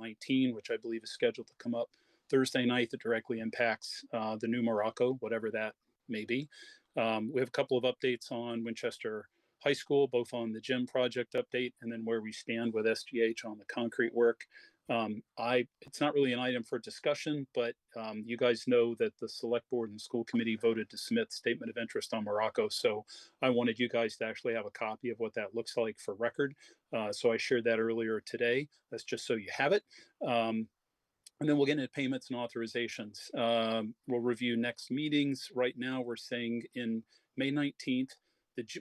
19, which I believe is scheduled to come up Thursday night, that directly impacts the new Morocco, whatever that may be. We have a couple of updates on Winchester High School, both on the gym project update and then where we stand with SGH on the concrete work. It's not really an item for discussion, but you guys know that the select board and school committee voted to submit statement of interest on Morocco. So I wanted you guys to actually have a copy of what that looks like for record. So I shared that earlier today. That's just so you have it. And then we'll get into payments and authorizations. We'll review next meetings. Right now, we're saying in May 19th,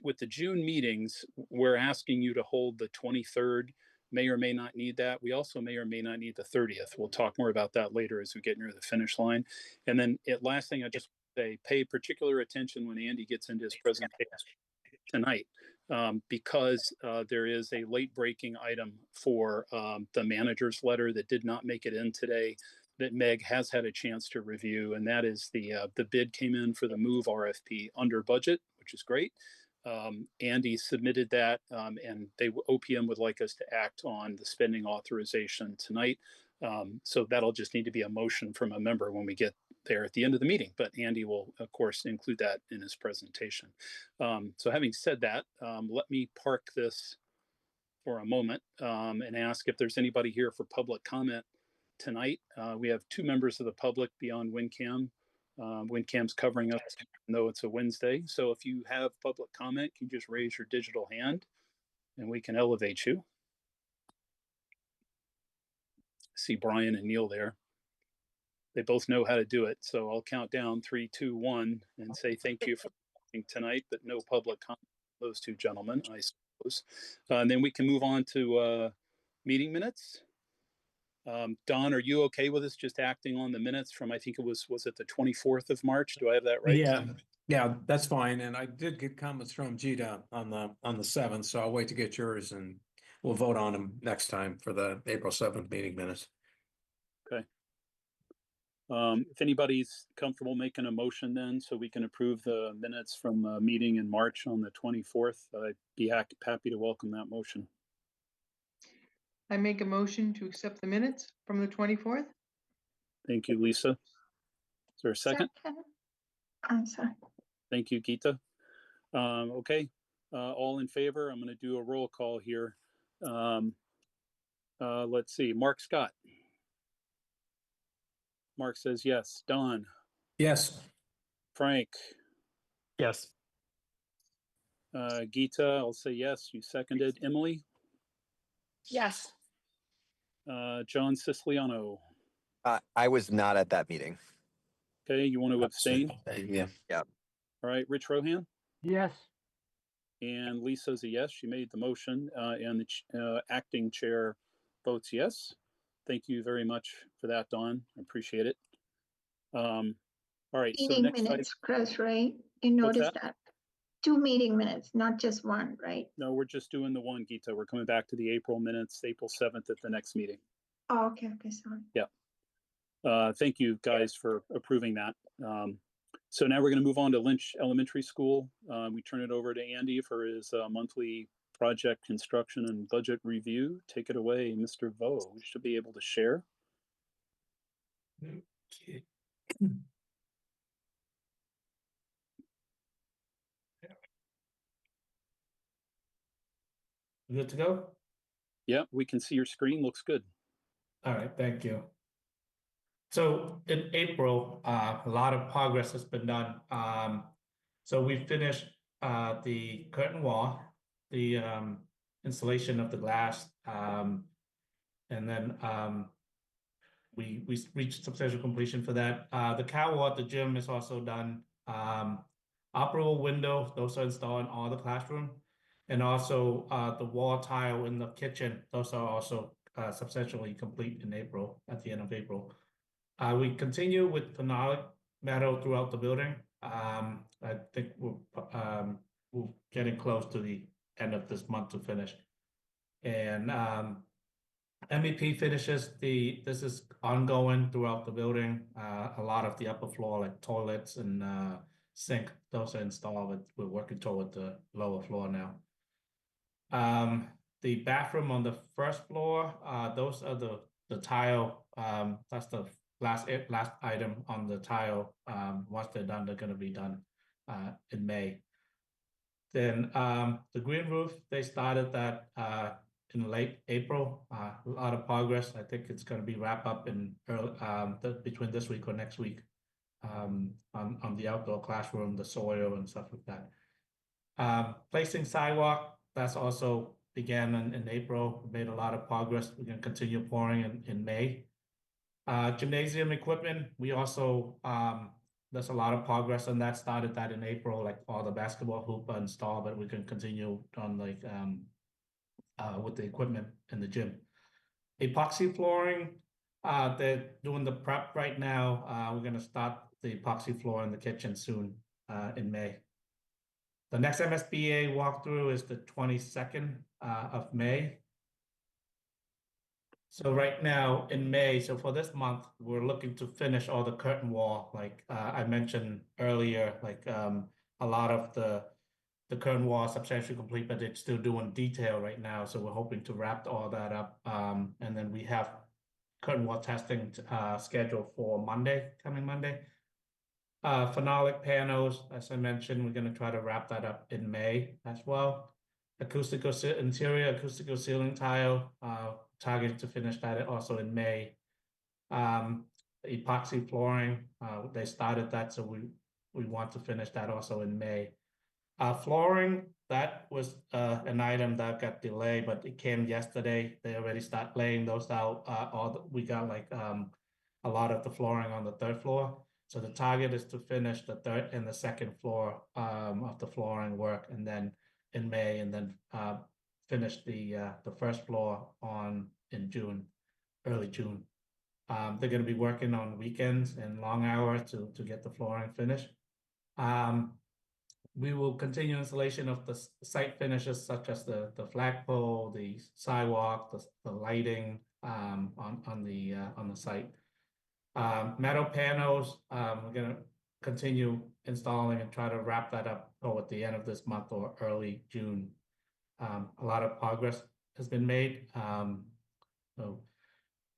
with the June meetings, we're asking you to hold the 23rd. May or may not need that. We also may or may not need the 30th. We'll talk more about that later as we get near the finish line. And then last thing I just say, pay particular attention when Andy gets into his presentation tonight, because there is a late breaking item for the manager's letter that did not make it in today that Meg has had a chance to review. And that is the bid came in for the MOVE RFP under budget, which is great. Andy submitted that, and OPM would like us to act on the spending authorization tonight. So that'll just need to be a motion from a member when we get there at the end of the meeting, but Andy will of course include that in his presentation. So having said that, let me park this for a moment and ask if there's anybody here for public comment tonight. We have 2 members of the public beyond WinCam. WinCam's covering us, even though it's a Wednesday. So if you have public comment, you just raise your digital hand and we can elevate you. See Brian and Neil there. They both know how to do it. So I'll count down 3, 2, 1 and say thank you for coming tonight, but no public comment, those 2 gentlemen, I suppose. And then we can move on to meeting minutes. Don, are you okay with us just acting on the minutes from, I think it was it the 24th of March? Do I have that right? Yeah, that's fine. And I did get comments from Gita on the 7th, so I'll wait to get yours and we'll vote on them next time for the April 7th meeting minutes. Okay. If anybody's comfortable making a motion then, so we can approve the minutes from a meeting in March on the 24th, I'd be happy to welcome that motion. I make a motion to accept the minutes from the 24th. Thank you, Lisa. Is there a second? I'm sorry. Thank you, Gita. Okay, all in favor? I'm going to do a roll call here. Let's see, Mark Scott. Mark says yes. Don? Yes. Frank? Yes. Gita, I'll say yes. You seconded. Emily? Yes. John Siciliano? I was not at that meeting. Okay, you want to abstain? Yeah. Yeah. All right, Rich Rohan? Yes. And Lisa's a yes. She made the motion, and the acting chair votes yes. Thank you very much for that, Don. I appreciate it. All right. Meeting so next minutes, Chris, right? You noticed that? 2 meeting minutes, not just 1, right? No, we're just doing the one, Gita. We're coming back to the April minutes, April 7th at the next meeting. Oh, okay, sorry. Yeah. Thank you guys for approving that. So now we're going to move on to Lynch Elementary School. We turn it over to Andy for his monthly project construction and budget review. Take it away, Mr. Vo. We should be able to share. Okay. Good to go? Yeah, we can see your screen. Looks good. All right, thank you. So in April, a lot of progress has been done. So we finished the curtain wall, the installation of the glass, and then we reached substantial completion for that. The cow wall at the gym is also done. Operable window, those are installed in all the classroom. And also the wall tile in the kitchen, those are also substantially complete in April, at the end of April. We continue with phenolic metal throughout the building. I think we're getting close to the end of this month to finish. And MEP finishes, this is ongoing throughout the building. A lot of the upper floor, like toilets and sink, those are installed. We're working toward the lower floor now. The bathroom on the first floor, those are the the tile, that's the last item on the tile. Once they're done, they're gonna be done in May. Then the green roof, they started that in late April. A lot of progress. I think it's gonna be wrapped up in early, between this week or next week. On the outdoor classroom, the soil and stuff like that. Placing sidewalk, that's also began in April. We made a lot of progress. We're gonna continue pouring in May. Gymnasium equipment, we also there's a lot of progress on that. Started that in April, like all the basketball hoop installed, but we can continue on like with the equipment in the gym. Epoxy flooring, they're doing the prep right now. We're gonna start the epoxy floor in the kitchen soon in May. The next MSBA walkthrough is the 22nd of May. So right now in May, so for this month, we're looking to finish all the curtain wall, like I mentioned earlier, like a lot of the curtain wall is substantially complete, but it's still doing detail right now. So we're hoping to wrap all that up. And then we have curtain wall testing scheduled for coming Monday. Phenolic panels, as I mentioned, we're going to try to wrap that up in May as well. Interior acoustical ceiling tile, targeted to finish that also in May. Epoxy flooring, they started that, so we want to finish that also in May. Flooring, that was an item that got delayed, but it came yesterday. They already start laying those out. We got like a lot of the flooring on the third floor. So the target is to finish the third and the second floor of the flooring work, and then in May, and then finish the first floor in June, early June. They're going to be working on weekends and long hours to get the flooring finished. We will continue installation of the site finishes such as the flagpole, the sidewalk, the lighting on the site. Metal panels, we're going to continue installing and try to wrap that up toward the end of this month or early June. A lot of progress has been made. So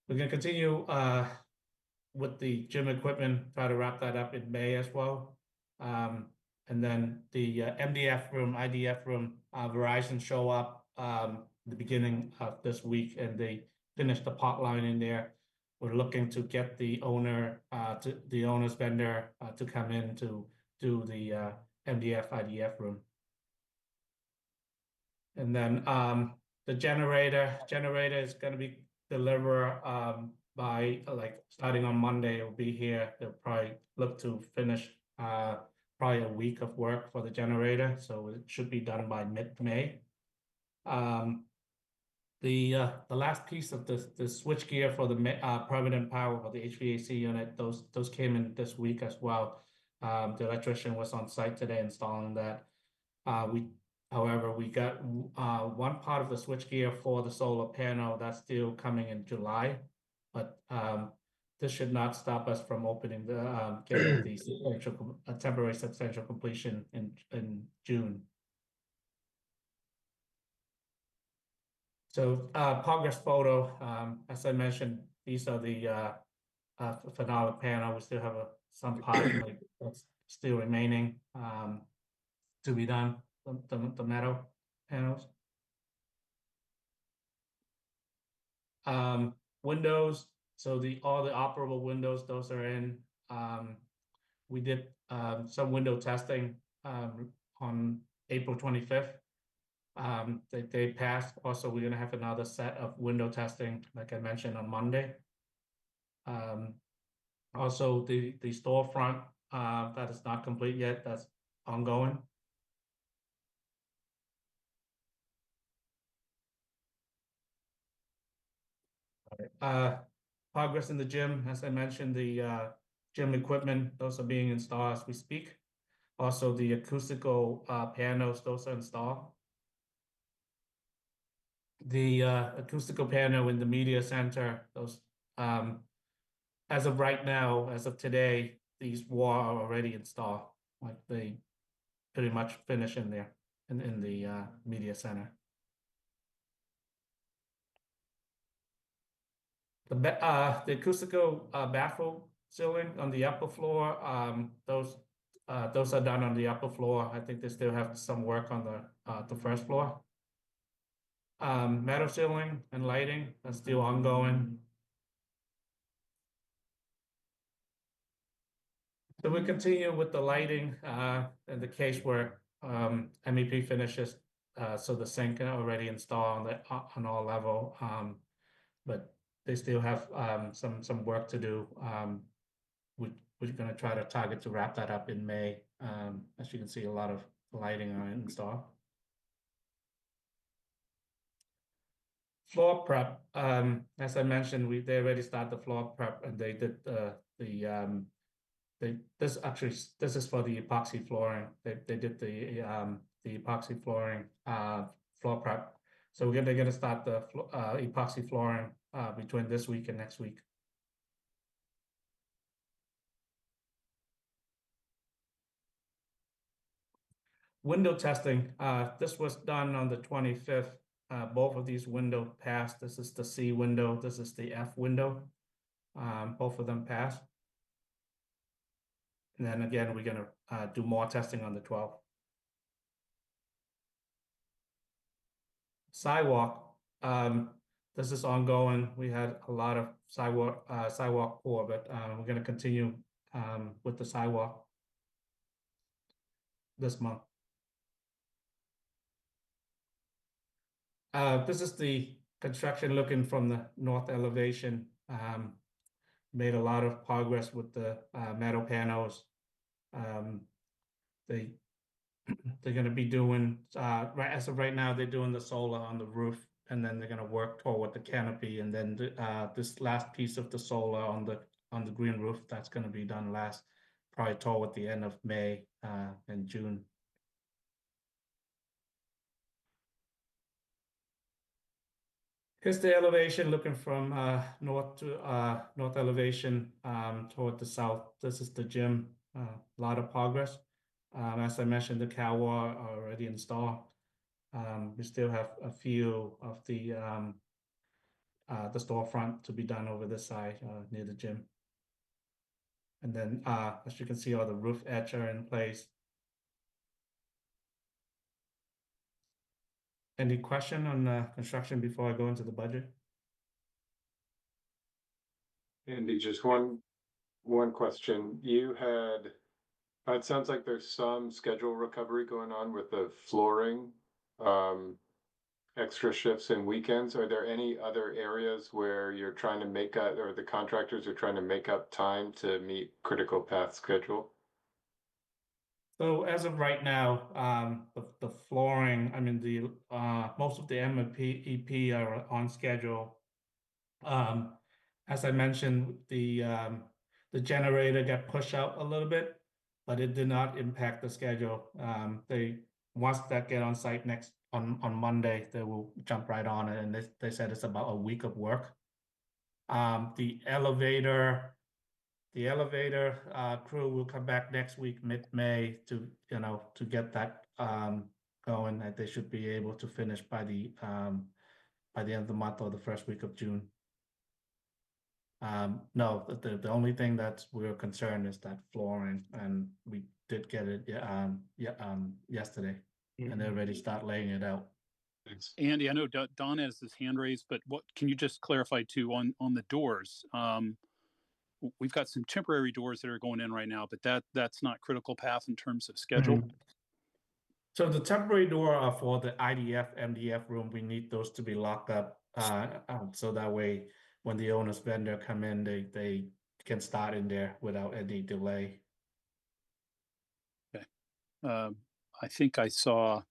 we're going to continue with the gym equipment, try to wrap that up in May as well. And then the MDF room, IDF room, Verizon show up the beginning of this week, and they finished the pot line in there. We're looking to get the owner's vendor to come in to do the MDF IDF room. And then the generator is going to be delivered by like starting on Monday. It'll be here. They'll probably look to finish probably a week of work for the generator, so it should be done by mid-May. The last piece of the switch gear for the permanent power for the HVAC unit, those came in this week as well. The electrician was on site today installing that. However, we got one part of the switch gear for the solar panel that's still coming in July, but this should not stop us from opening getting the temporary substantial completion in June. So progress photo, as I mentioned, these are the phenolic panel. We still have some part like that's still remaining to be done. The metal panels. Windows. So all the operable windows, those are in. We did some window testing on April 25th. They passed. Also, we're going to have another set of window testing, like I mentioned, on Monday. Also, the storefront that is not complete yet, that's ongoing. Progress in the gym, as I mentioned, the gym equipment, those are being installed as we speak. Also, the acoustical panels, those are installed. The acoustical panel in the media center, those as of right now, as of today, these walls are already installed. Like they pretty much finish in there in the media center. The acoustical baffle ceiling on the upper floor, those are done on the upper floor. I think they still have some work on the first floor. Metal ceiling and lighting are still ongoing. So we continue with the lighting and the casework. MEP finishes, so the sink are already installed on all level, but they still have some work to do. We're going to try to target to wrap that up in May. As you can see, a lot of lighting are installed. Floor prep, as I mentioned, they already started the floor prep, and they did this is for the epoxy flooring. They did the epoxy flooring floor prep. So they're gonna start the epoxy flooring between this week and next week. Window testing. This was done on the 25th. Both of these windows passed. This is the C window. This is the F window. Both of them passed. And then again, we're gonna do more testing on the 12th. Sidewalk. This is ongoing. We had a lot of sidewalk pour, but we're gonna continue with the sidewalk this month. This is the construction looking from the north elevation. Made a lot of progress with the metal panels. They're going to be doing right as of right now. They're doing the solar on the roof, and then they're going to work toward the canopy, and then this last piece of the solar on the green roof, that's going to be done probably toward the end of May and June. Here's the elevation looking from north elevation toward the south. This is the gym. A lot of progress. As I mentioned, the cow wall are already installed. We still have a few of the storefront to be done over this side near the gym. And then, as you can see, all the roof edge are in place. Any question on construction before I go into the budget? Andy, just one question. You had, it sounds like there's some schedule recovery going on with the flooring, extra shifts and weekends. Are there any other areas where you're trying to make up, or the contractors are trying to make up time to meet critical path schedule? So as of right now, the flooring, I mean, the most of the MEP are on schedule. As I mentioned, the generator got pushed out a little bit, but it did not impact the schedule. Once that get on site on Monday, they will jump right on it, and they said it's about a week of work. The elevator crew will come back next week, mid-May, to get that going. That they should be able to finish by the end of the month or the first week of June. No, the only thing that we're concerned is that flooring, and we did get it yesterday, and they already start laying it out. Thanks. Andy, I know Don has his hand raised, but what can you just clarify too on the doors? We've got some temporary doors that are going in right now, but that's not critical path in terms of schedule. Mm-hmm. So the temporary door are for the IDF, MDF room. We need those to be locked up, so that way when the owner's vendor come in, they can start in there without any delay. Okay. I think I saw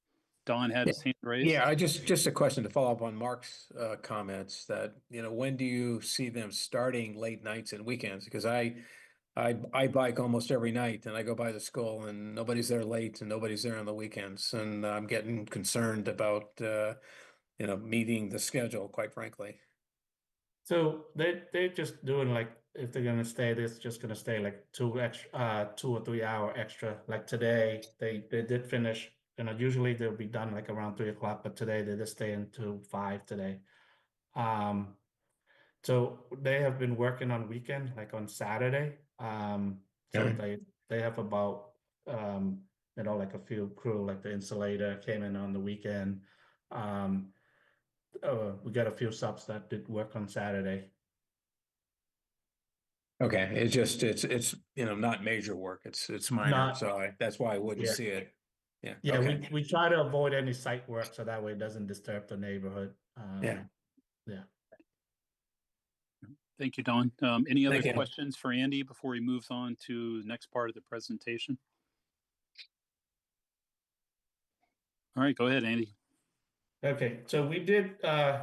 Don had his hand raised. Yeah, just a question to follow up on Mark's comments that, when do you see them starting late nights and weekends? Because I bike almost every night, and I go by the school and nobody's there late and nobody's there on the weekends. And I'm getting concerned about, meeting the schedule, quite frankly. So they're just doing, like, if they're gonna stay, they're just gonna stay like 2 or 3 hour extra. Like today, they did finish. Usually they'll be done like around 3 o'clock, but today they're just staying till 5 today. So they have been working on weekend, like on Saturday. So Okay. they have about like a field crew, like the insulator came in on the weekend. We got a few subs that did work on Saturday. Okay, it's not major work. It's minor, Not- so that's why I wouldn't Yeah. see it. Yeah. Yeah, Okay. we try to avoid any site work so that way it doesn't disturb the neighborhood. Yeah. Yeah. Thank you, Don. Any other Thank you. questions for Andy before he moves on to the next part of the presentation? All right, go ahead, Andy. Okay, so we did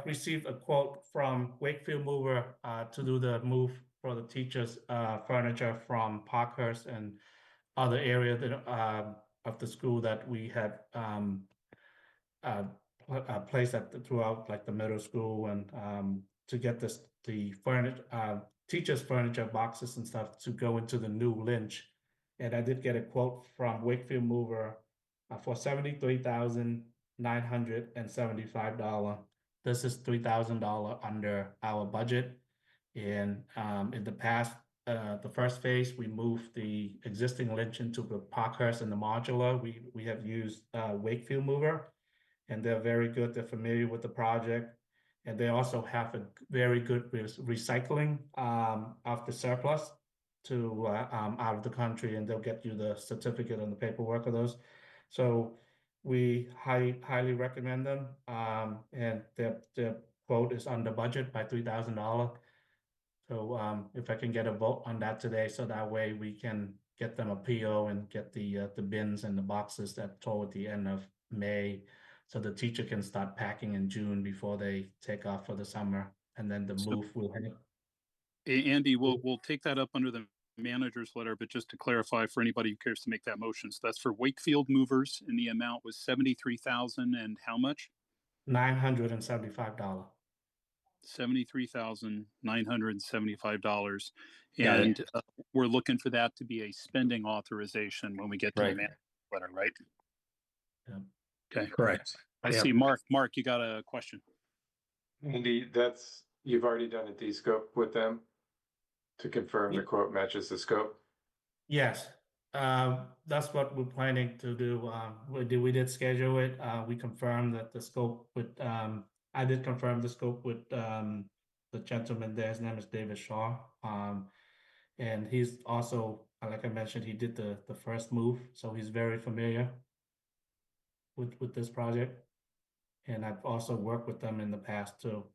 receive a quote from Wakefield Mover to do the move for the teachers' furniture from Parkhurst and other area that of the school that we had placed throughout like the middle school, and to get the furniture teachers' furniture boxes and stuff to go into the new Lynch. And I did get a quote from Wakefield Mover for $73,975. This is $3,000 under our budget. And in the past, the first phase, we moved the existing Lynch into the Parkhurst and the modular. We have used Wakefield Mover, and they're very good. They're familiar with the project, and they also have a very good recycling of the surplus to out of the country, and they'll get you the certificate and the paperwork of those. So we highly recommend them, and their quote is under budget by $3,000. So if I can get a vote on that today, so that way we can get them a PO and get the bins and the boxes that toward the end of May, so the teacher can start packing in June before they take off for the summer, and then the move will hit. Andy, we'll take that up under the manager's letter, but just to clarify for anybody who cares to make that motion, so that's for Wakefield Movers, and the amount was 73,000 and how much? $975. $73,975, Got it. and we're looking for that to be a spending authorization when we get to the Right. manager's letter, right? Yeah. Okay. Correct. I Yeah. see. Mark, you got a question? Andy, you've already done a D-scope with them to confirm the quote matches the scope? Yes, that's what we're planning to do. We did schedule it. We confirmed that the scope with, I did confirm the scope with the gentleman there. His name is David Shaw. And he's also, like I mentioned, he did the first move, so he's very familiar with this project. And I've also worked with them in the past too.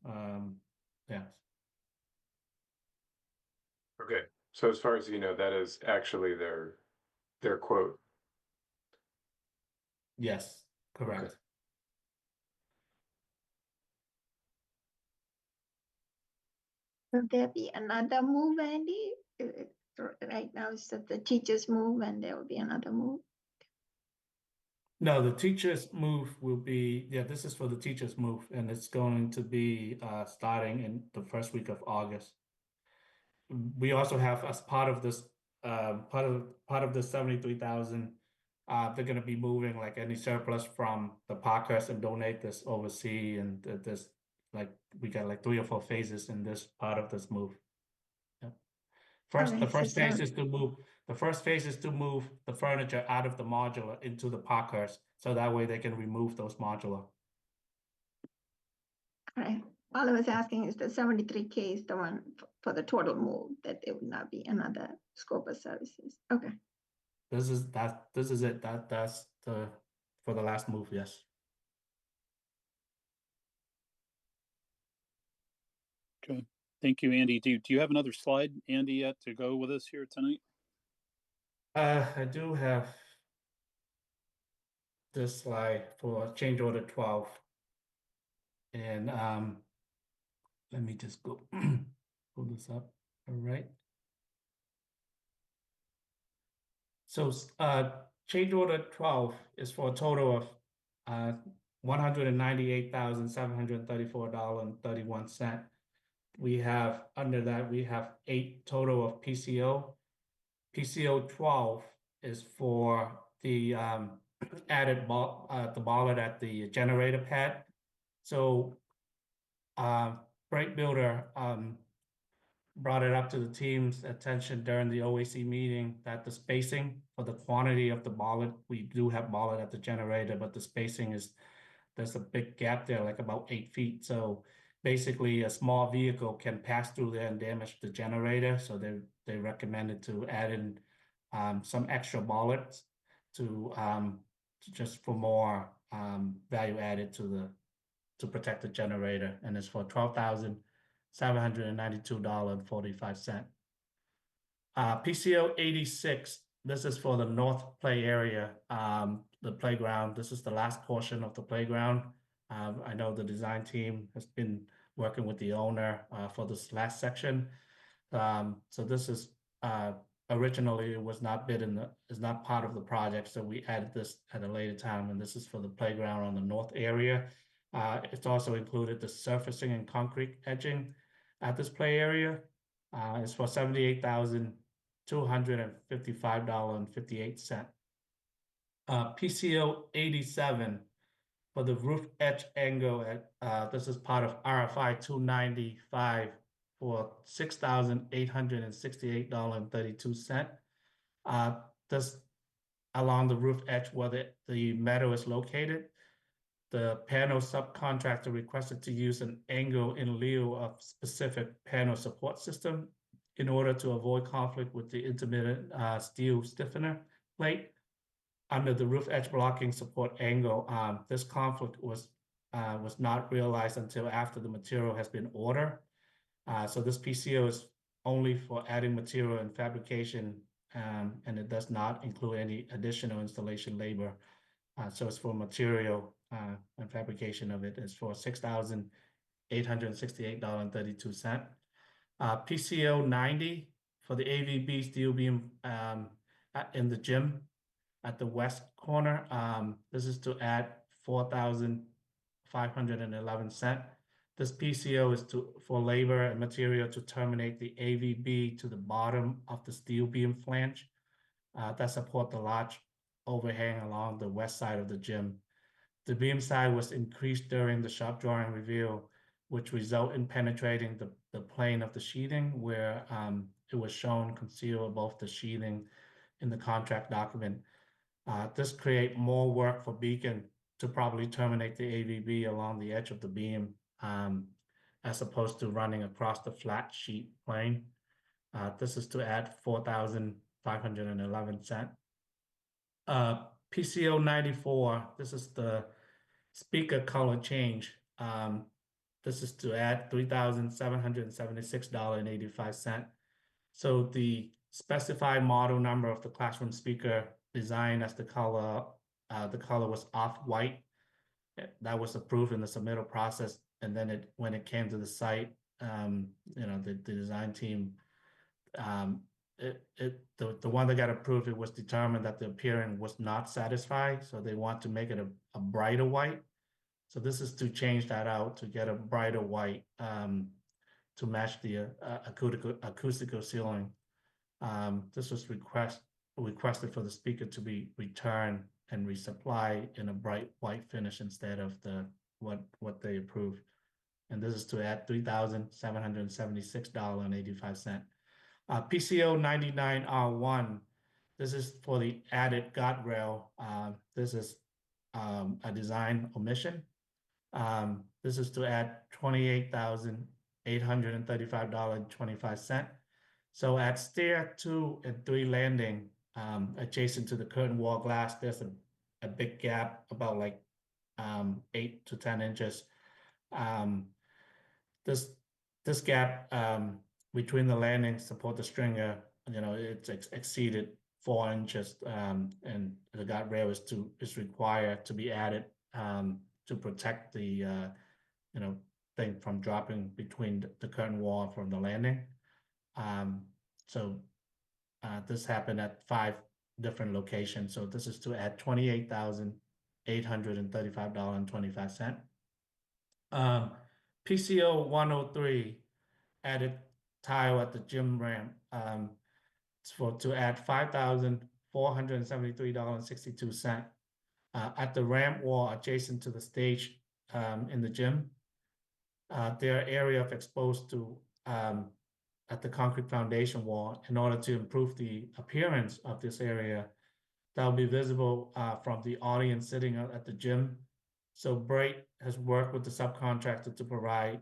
Yeah. Okay, so as far as you know, that is actually their quote. Yes, correct. Okay. Will there be another move, Andy? Right now it's that the teachers move and there will be another move. No, the teachers move will be, this is for the teachers move, and it's going to be starting in the first week of August. We also have, as part of this, part of the 73,000, they're going to be moving like any surplus from the Parkhurst and donate this overseas, and this, like, we got like 3 or 4 phases in this part of this move. Yeah. Alright, The first so phase is to move. The first phase is to move the furniture out of the modular into the Parkhurst, so that way they can remove those modular. Alright, all I was asking is the 73K is the one for the total move, that there would not be another scope of services. Okay, This is it. That's the for the last move. Yes. Okay. Thank you, Andy. Do you have another slide, Andy, yet to go with us here tonight? I do have this slide for change order 12, and let me just go pull this up. All right. So change order 12 is for a total of $198,734.31. We have, under that, we have 8 total of PCO. PCO 12 is for the added the bollard at the generator pad. So Bright Builder brought it up to the team's attention during the OAC meeting that the spacing for the quantity of the bollet, we do have bollet at the generator, but the spacing is, there's a big gap there, like about 8 feet. So basically a small vehicle can pass through there and damage the generator. So they recommended to add in some extra bollets to just for more value added to protect the generator, and it's for $12,792.45. PCO 86, this is for the North Play area, the playground. This is the last portion of the playground. I know the design team has been working with the owner for this last section. So this is originally it was not bid in the, is not part of the project, so we added this at a later time, and this is for the playground on the north area. It's also included the surfacing and concrete edging at this play area. It's for $78,255.58. PCO 87 for the roof edge angle at this is part of RFI 295 for $6,868.32. This along the roof edge where the metal is located. The panel subcontractor requested to use an angle in lieu of specific panel support system in order to avoid conflict with the intermittent steel stiffener plate under the roof edge blocking support angle. This conflict was not realized until after the material has been ordered. So this PCO is only for adding material and fabrication, and it does not include any additional installation labor. So it's for material and fabrication of it is for $6,868.32. PCO 90 for the AVB steel beam in the gym at the west corner. This is to add $4,511. This PCO is for labor and material to terminate the AVB to the bottom of the steel beam flange that support the large overhang along the west side of the gym. The beam side was increased during the shop drawing review, which result in penetrating the plane of the sheathing where it was shown concealed above the sheathing in the contract document. This create more work for Beacon to probably terminate the AVB along the edge of the beam as opposed to running across the flat sheet plane. This is to add $4,511. PCO 94, this is the speaker color change. This is to add $3,776.85. So the specified model number of the classroom speaker design as the color was off-white. That was approved in the submittal process, and then when it came to the site, the design team, the one that got approved, it was determined that the appearance was not satisfied, so they want to make it a brighter white. So this is to change that out to get a brighter white to match the acoustical ceiling. This was requested for the speaker to be returned and resupplied in a bright white finish instead of what they approved. And this is to add $3,776.85. PCO 99R1, this is for the added guardrail. This is a design omission. This is to add $28,835.25. So at stair 2 and 3 landing, adjacent to the curtain wall glass, there's a big gap about like 8 to 10 inches. This gap between the landing support the stringer, it's exceeded 4 inches, and the guardrail is required to be added to protect the thing from dropping between the curtain wall from the landing. So this happened at 5 different locations. So this is to add $28,835.25. PCO 103 added tile at the gym ramp. To add $5,473.62 at the ramp wall adjacent to the stage in the gym. Their area of exposed to at the concrete foundation wall in order to improve the appearance of this area that will be visible from the audience sitting out at the gym. So Bright has worked with the subcontractor to provide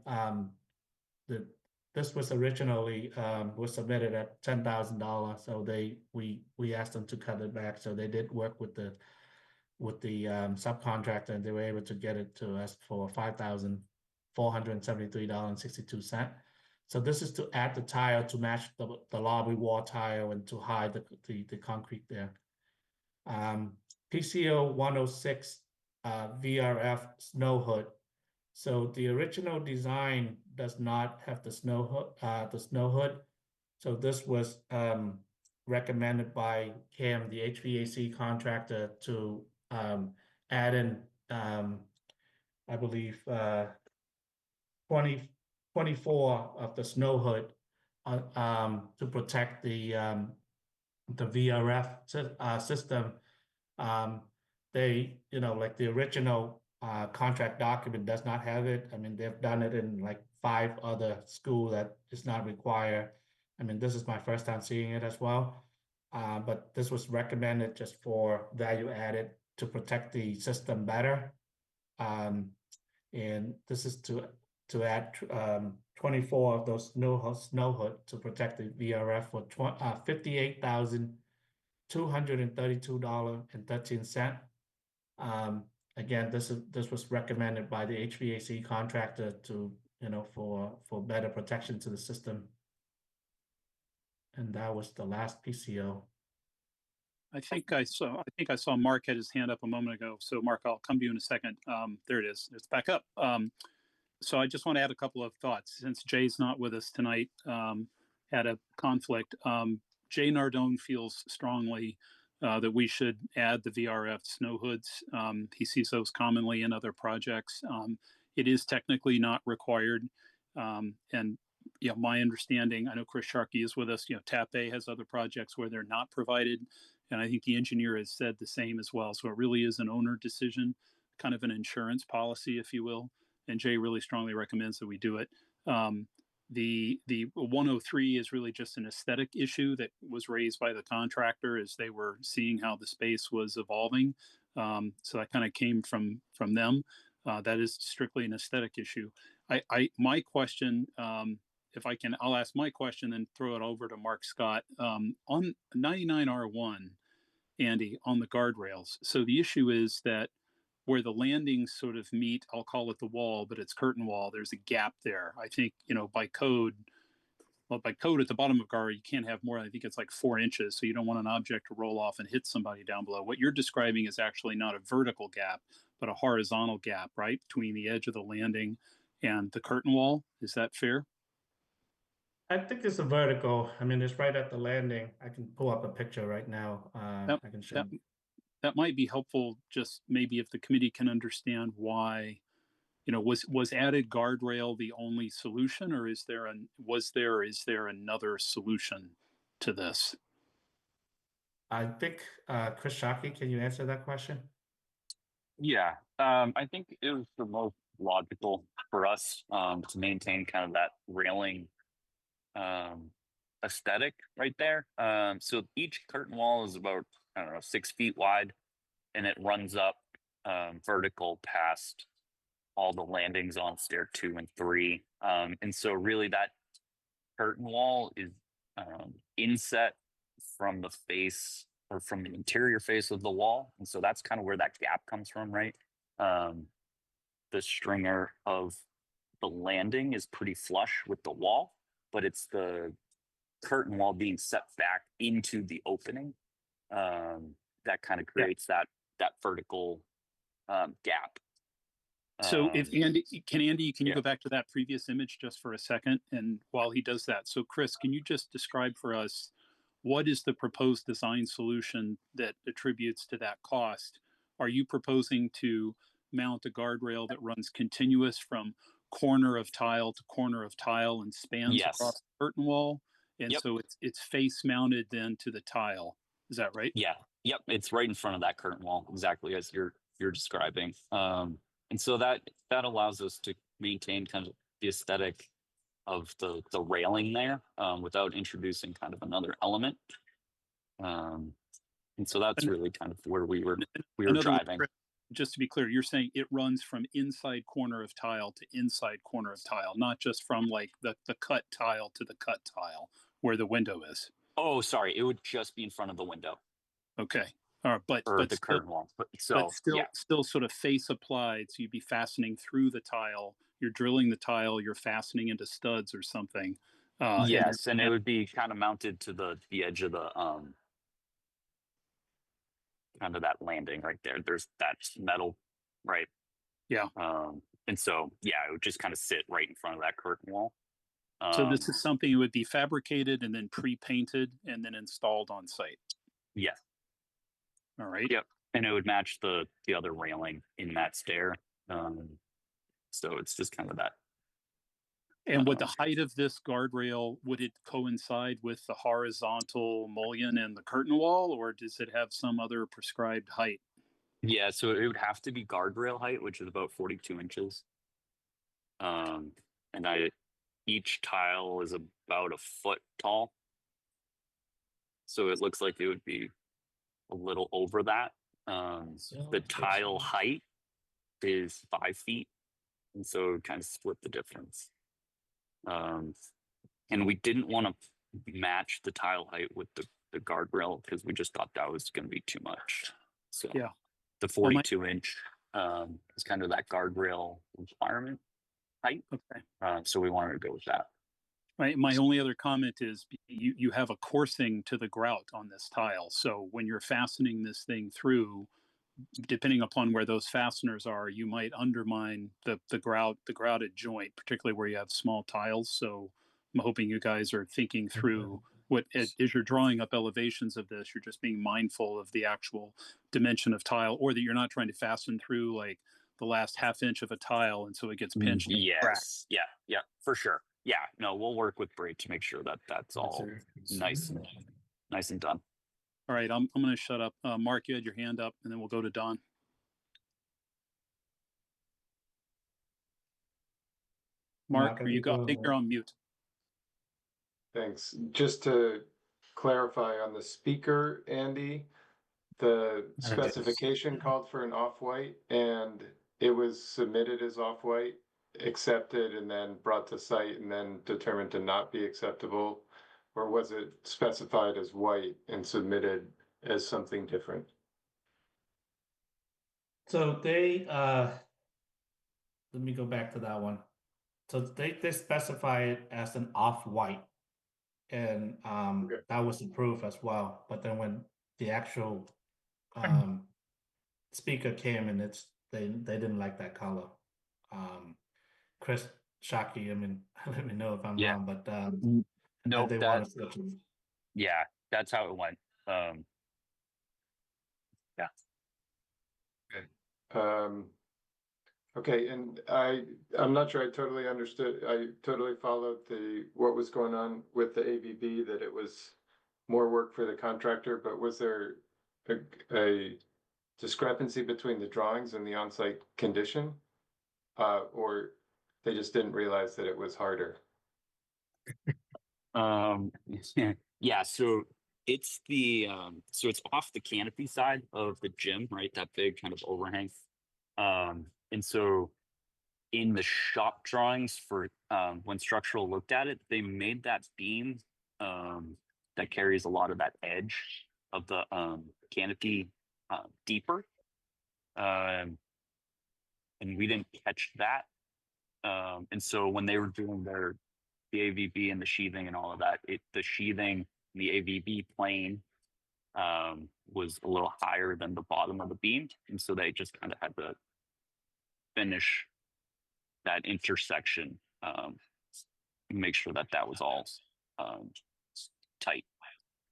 this was originally was submitted at $10,000. So we asked them to cut it back. So they did work with the subcontractor, and they were able to get it to us for $5,473.62. So this is to add the tile to match the lobby wall tile and to hide the concrete there. PCO 106 VRF snow hood. So the original design does not have the snow hood. So this was recommended by CAM, the HVAC contractor, to add in, I believe, 24 of the snow hood to protect the VRF system. They, like the original contract document does not have it. I mean, they've done it in like 5 other schools that is not required. I mean, this is my first time seeing it as well. But this was recommended just for value added to protect the system better. And this is to add 24 of those snow hood to protect the VRF for $58,232.13. Again, this was recommended by the HVAC contractor to, for better protection to the system. And that was the last PCO. I think I saw Mark had his hand up a moment ago. So Mark, I'll come to you in a second. There it is. It's back up. So I just want to add a couple of thoughts since Jay's not with us tonight, had a conflict. Jay Nardone feels strongly that we should add the VRF snow hoods. He sees those commonly in other projects. It is technically not required. And my understanding, I know Chris Sharkey is with us, TAP A has other projects where they're not provided. And I think the engineer has said the same as well. So it really is an owner decision, kind of an insurance policy, if you will. And Jay really strongly recommends that we do it. The 103 is really just an aesthetic issue that was raised by the contractor as they were seeing how the space was evolving. So that kind of came from them. That is strictly an aesthetic issue. My question, if I can, I'll ask my question and throw it over to Mark Scott. On 99R1, Andy, on the guardrails. So the issue is that where the landings sort of meet, I'll call it the wall, but it's curtain wall, there's a gap there. I think, by code at the bottom of guard, you can't have more, I think it's like 4 inches. So you don't want an object to roll off and hit somebody down below. What you're describing is actually not a vertical gap, but a horizontal gap, right? Between the edge of the landing and the curtain wall. Is that fair? I think it's a vertical. I mean, it's right at the landing. I can pull up a picture right now. I can show you. That might be helpful, just maybe if the committee can understand why, was added guardrail the only solution, or is there another solution to this? I think, Chris Shockey, can you answer that question? Yeah, I think it was the most logical for us to maintain kind of that railing aesthetic right there. So each curtain wall is about, 6 feet wide, and it runs up vertical past all the landings on stair 2 and 3. And so really that curtain wall is inset from the face or from the interior face of the wall. And so that's kind of where that gap comes from, right? The stringer of the landing is pretty flush with the wall, but it's the curtain wall being set back into the opening that kind of creates that vertical gap. So if Andy, can you go back to that previous image just for a second? And while he does that, so Chris, can you just describe for us what is the proposed design solution that attributes to that cost? Are you proposing to mount a guardrail that runs continuous from corner of tile to corner of tile and spans across the curtain wall? And so it's face mounted then to the tile. Is that right? Yeah. Yep. It's right in front of that curtain wall, exactly as you're describing. And so that allows us to maintain kind of the aesthetic the railing there, without introducing kind of another element. And so that's And- really kind of where we were In other words, driving. Chris, just to be clear, you're saying it runs from inside corner of tile to inside corner of tile, not just from like the cut tile to the cut tile where the window is. Oh, sorry, it would just be in front of the window Okay. All right, or but the still, curtain wall. But still sort of face applied. So you'd be fastening through the tile. You're drilling the tile. You're fastening into studs or something. Yes, and it would be kind of mounted to the edge of the kind of that landing right there. There's that metal, right? Yeah. And so yeah, it would just kind of sit right in front of that curtain wall. So this is something that would be fabricated and then pre-painted and then installed on site. Yeah. All right. Yep. And it would match the other railing in that stair. So it's just kind of that. And would the height of this guardrail, would it coincide with the horizontal mullion and the curtain wall, or does it have some other prescribed height? Yeah, so it would have to be guardrail height, which is about 42 inches. And each tile is about a foot tall. So it looks like it would be a little over that. The tile height is 5 feet. And so it would kind of split the difference. And we didn't want to match the tile height with the guardrail because we just thought that was going to be too much. So Yeah. the 42 inch is kind of that guardrail requirement height. Okay. So we wanted to go with that. My only other comment is you have a coursing to the grout on this tile. So when you're fastening this thing through, depending upon where those fasteners are, you might undermine the grouted joint, particularly where you have small tiles. So I'm hoping you guys are thinking through what, as you're drawing up elevations of this, you're just being mindful of the actual dimension of tile, or that you're not trying to fasten through like the last half inch of a tile and so it gets pinched. Yes. Yeah, for sure. Yeah, no, we'll work with Braid to make sure that that's all nice and done. All right, I'm going to shut up. Mark, you had your hand up, and then we'll go to Don. Mark, are you go? I think you're on mute. Thanks. Just to clarify on the speaker, Andy, the specification called for an off-white and it was submitted as off-white, accepted, and then brought to site and then determined to not be acceptable? Or was it specified as white and submitted as something different? So they let me go back to that one. So they specify it as an off-white, and Okay. that was approved as well. But then when the actual speaker came and they didn't like that color. Chris Shockey, I mean, let me know if I'm wrong, but no, they want to switch it. Yeah, that's how it went. Yeah. Okay, and I'm not sure I totally understood. I totally followed what was going on with the AVB, that it was more work for the contractor, but was there a discrepancy between the drawings and the on-site condition? Or they just didn't realize that it was harder? Yeah, so it's it's off the canopy side of the gym, right? That big kind of overhang. And so in the shop drawings for when structural looked at it, they made that beam that carries a lot of that edge of the canopy deeper. And we didn't catch that. And so when they were doing the AVB and the sheathing and all of that, the sheathing, the AVB plane was a little higher than the bottom of the beam. And so they just kind of had to finish that intersection, make sure that that was all tight.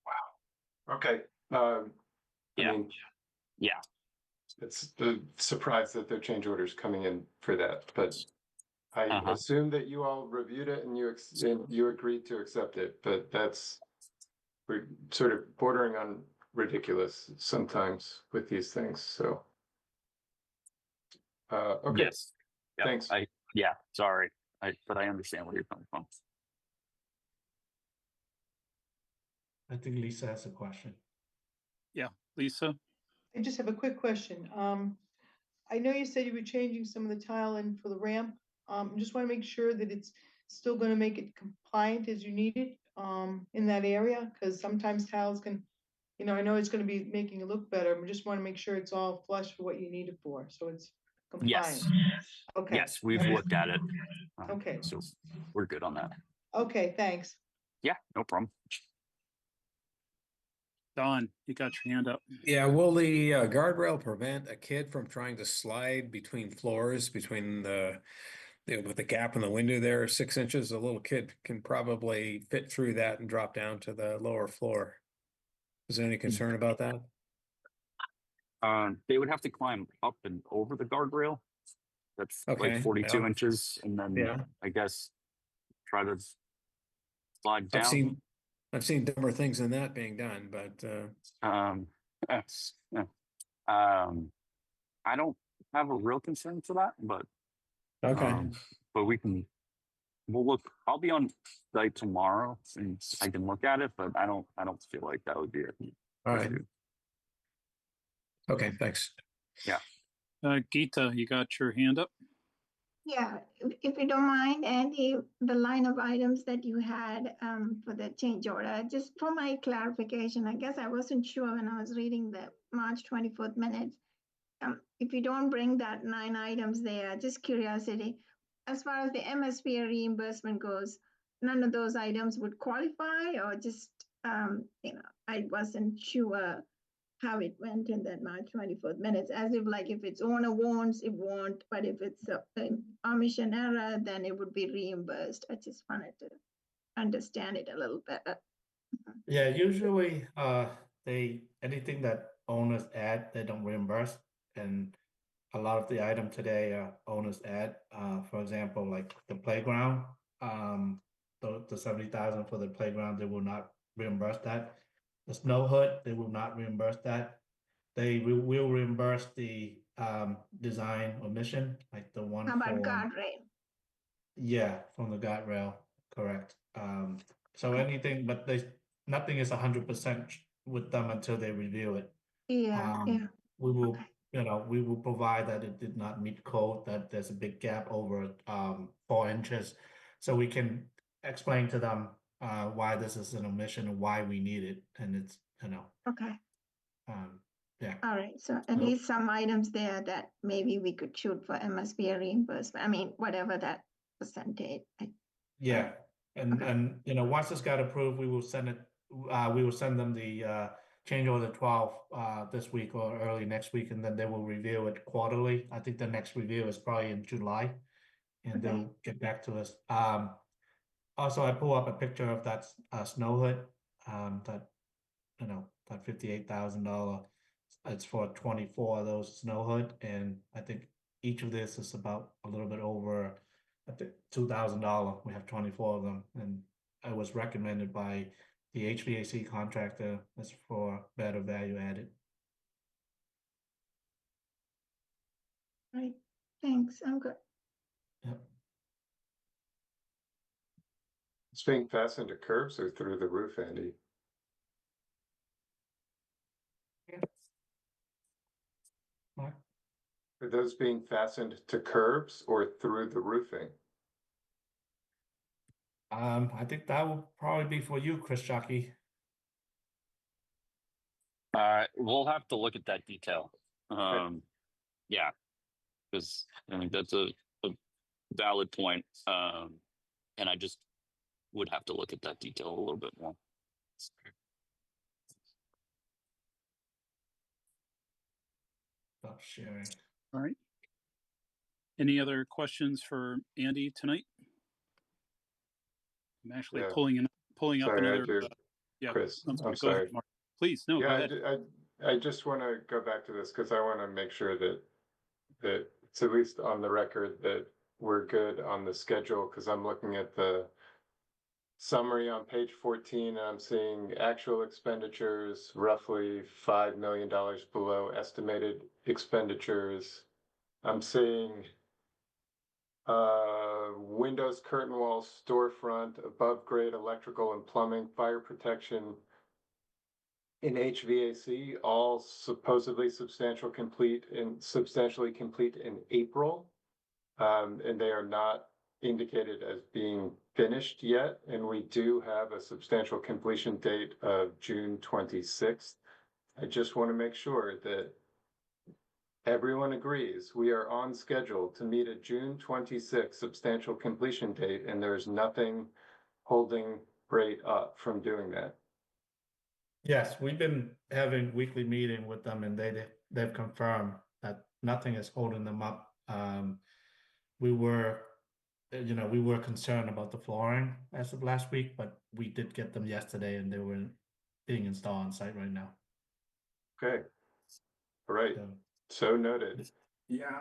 Wow. Okay. Yeah. I mean, Yeah. it's the surprise that there are change orders coming in for that, but I assume that you all reviewed it and you agreed to accept it, but we're sort of bordering on ridiculous sometimes with these things, so. Okay. Yes. Yep. Thanks. Yeah. Sorry. but I understand where you're coming from. I think Lisa has a question. Lisa? I just have a quick question. I know you said you were changing some of the tile in for the ramp. Just want to make sure that it's still going to make it compliant as you need it, in that area, because sometimes tiles can, I know it's going to be making it look better, but just want to make sure it's all flush for what you need it for, so it's compliant. Yes. Okay. Yes, we've looked at it. Okay. So we're good on that. Okay, thanks. Yeah, no problem. Don, you got your hand up. Yeah, will the guardrail prevent a kid from trying to slide between floors, between with the gap in the window there, 6 inches? A little kid can probably fit through that and drop down to the lower floor. Is there any concern about that? They would have to climb up and over the guardrail. That's Okay, like 42 yeah. inches, and then Yeah. I guess try to slide I've down. seen dumber things than that being done, but Yes, yeah. I don't have a real concern for that, but okay. but we'll look. I'll be on site tomorrow and I can look at it, but I don't feel like that would be it. All right. Okay, thanks. Geeta, you got your hand up? Yeah, if you don't mind, Andy, the line of items that you had for the change order, just for my clarification, I guess I wasn't sure when I was reading the March 24th minutes. If you don't bring that 9 items there, just curiosity, as far as the MSP reimbursement goes, none of those items would qualify, or just, I wasn't sure how it went in that March 24th minutes, as if like if it's owner wants, it won't, but if it's an omission error, then it would be reimbursed. I just wanted to understand it a little better. Yeah, usually anything that owners add, they don't reimburse. And a lot of the item today owners add, for example, like the playground, the 70,000 for the playground, they will not reimburse that. The snow hood, they will not reimburse that. They will reimburse the design omission, like the one How about for guardrail? from the guardrail, correct. So anything, but nothing is 100% with them until they review it. Yeah, yeah. We will, Okay. we will provide that it did not meet code, that there's a big gap over 4 inches. So we can explain to them why this is an omission and why we need it. And it's, Okay. yeah. All right. So at least some items there that maybe we could shoot for MSB reimbursement. I mean, whatever that percentage. Yeah, and Okay. and once it's got approved, we will send it. We will send them the change order 12 this week or early next week, and then they will review it quarterly. I think the next review is probably in July, and Okay. they'll get back to us. Also, I pull up a picture of that snow hood. That that $58,000. It's for 24 of those snow hood, and I think each of this is about a little bit over, I think $2,000. We have 24 of them, and I was recommended by the HVAC contractor as for better value added. All right. Thanks. I'm good. Yep. It's being fastened to curbs or through the roof, Andy? Mark? Are those being fastened to curbs or through the roofing? I think that will probably be for you, Chris Jockey. We'll have to look at that detail. Yeah, because I think that's a valid point. And I just would have to look at that detail a little bit more. Stop sharing. All right. Any other questions for Andy tonight? I'm actually Yeah. pulling up Sorry, I another. do. Yeah, Chris, I'm I'm sorry. Go sorry. ahead, Mark. Please, no, go Yeah, ahead. I just want to go back to this because I want to make sure that it's at least on the record that we're good on the schedule, because I'm looking at the summary on page 14. And I'm seeing actual expenditures roughly $5 million below estimated expenditures. I'm seeing windows, curtain walls, storefront, above grade electrical and plumbing, fire protection in HVAC, all supposedly substantially complete in April. And they are not indicated as being finished yet. And we do have a substantial completion date of June 26th. I just want to make sure that everyone agrees we are on schedule to meet a June 26th substantial completion date, and there's nothing holding Great up from doing that. Yes, we've been having weekly meeting with them, and they've confirmed that nothing is holding them up. We were, we were concerned about the flooring as of last week, but we did get them yesterday, and they were being installed on site right now. Okay. All right. So So noted. Yeah.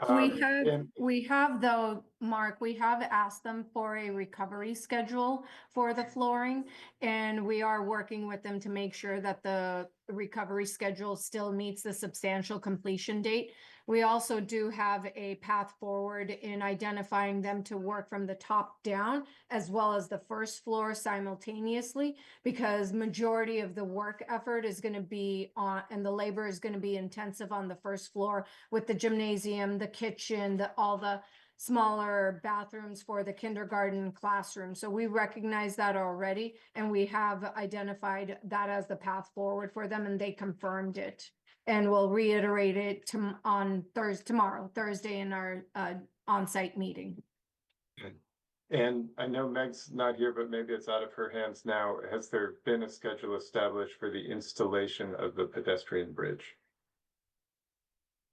We have though, Mark, we have asked them for a recovery schedule for the flooring, and we are working with them to make sure that the recovery schedule still meets the substantial completion date. We also do have a path forward in identifying them to work from the top down as well as the first floor simultaneously, because majority of the work effort is going to be on, and the labor is going to be intensive on the first floor with the gymnasium, the kitchen, all the smaller bathrooms for the kindergarten classroom. So we recognize that already, and we have identified that as the path forward for them, and they confirmed it. And we'll reiterate it on tomorrow, Thursday, in our on-site meeting. And I know Meg's not here, but maybe it's out of her hands now. Has there been a schedule established for the installation of the pedestrian bridge?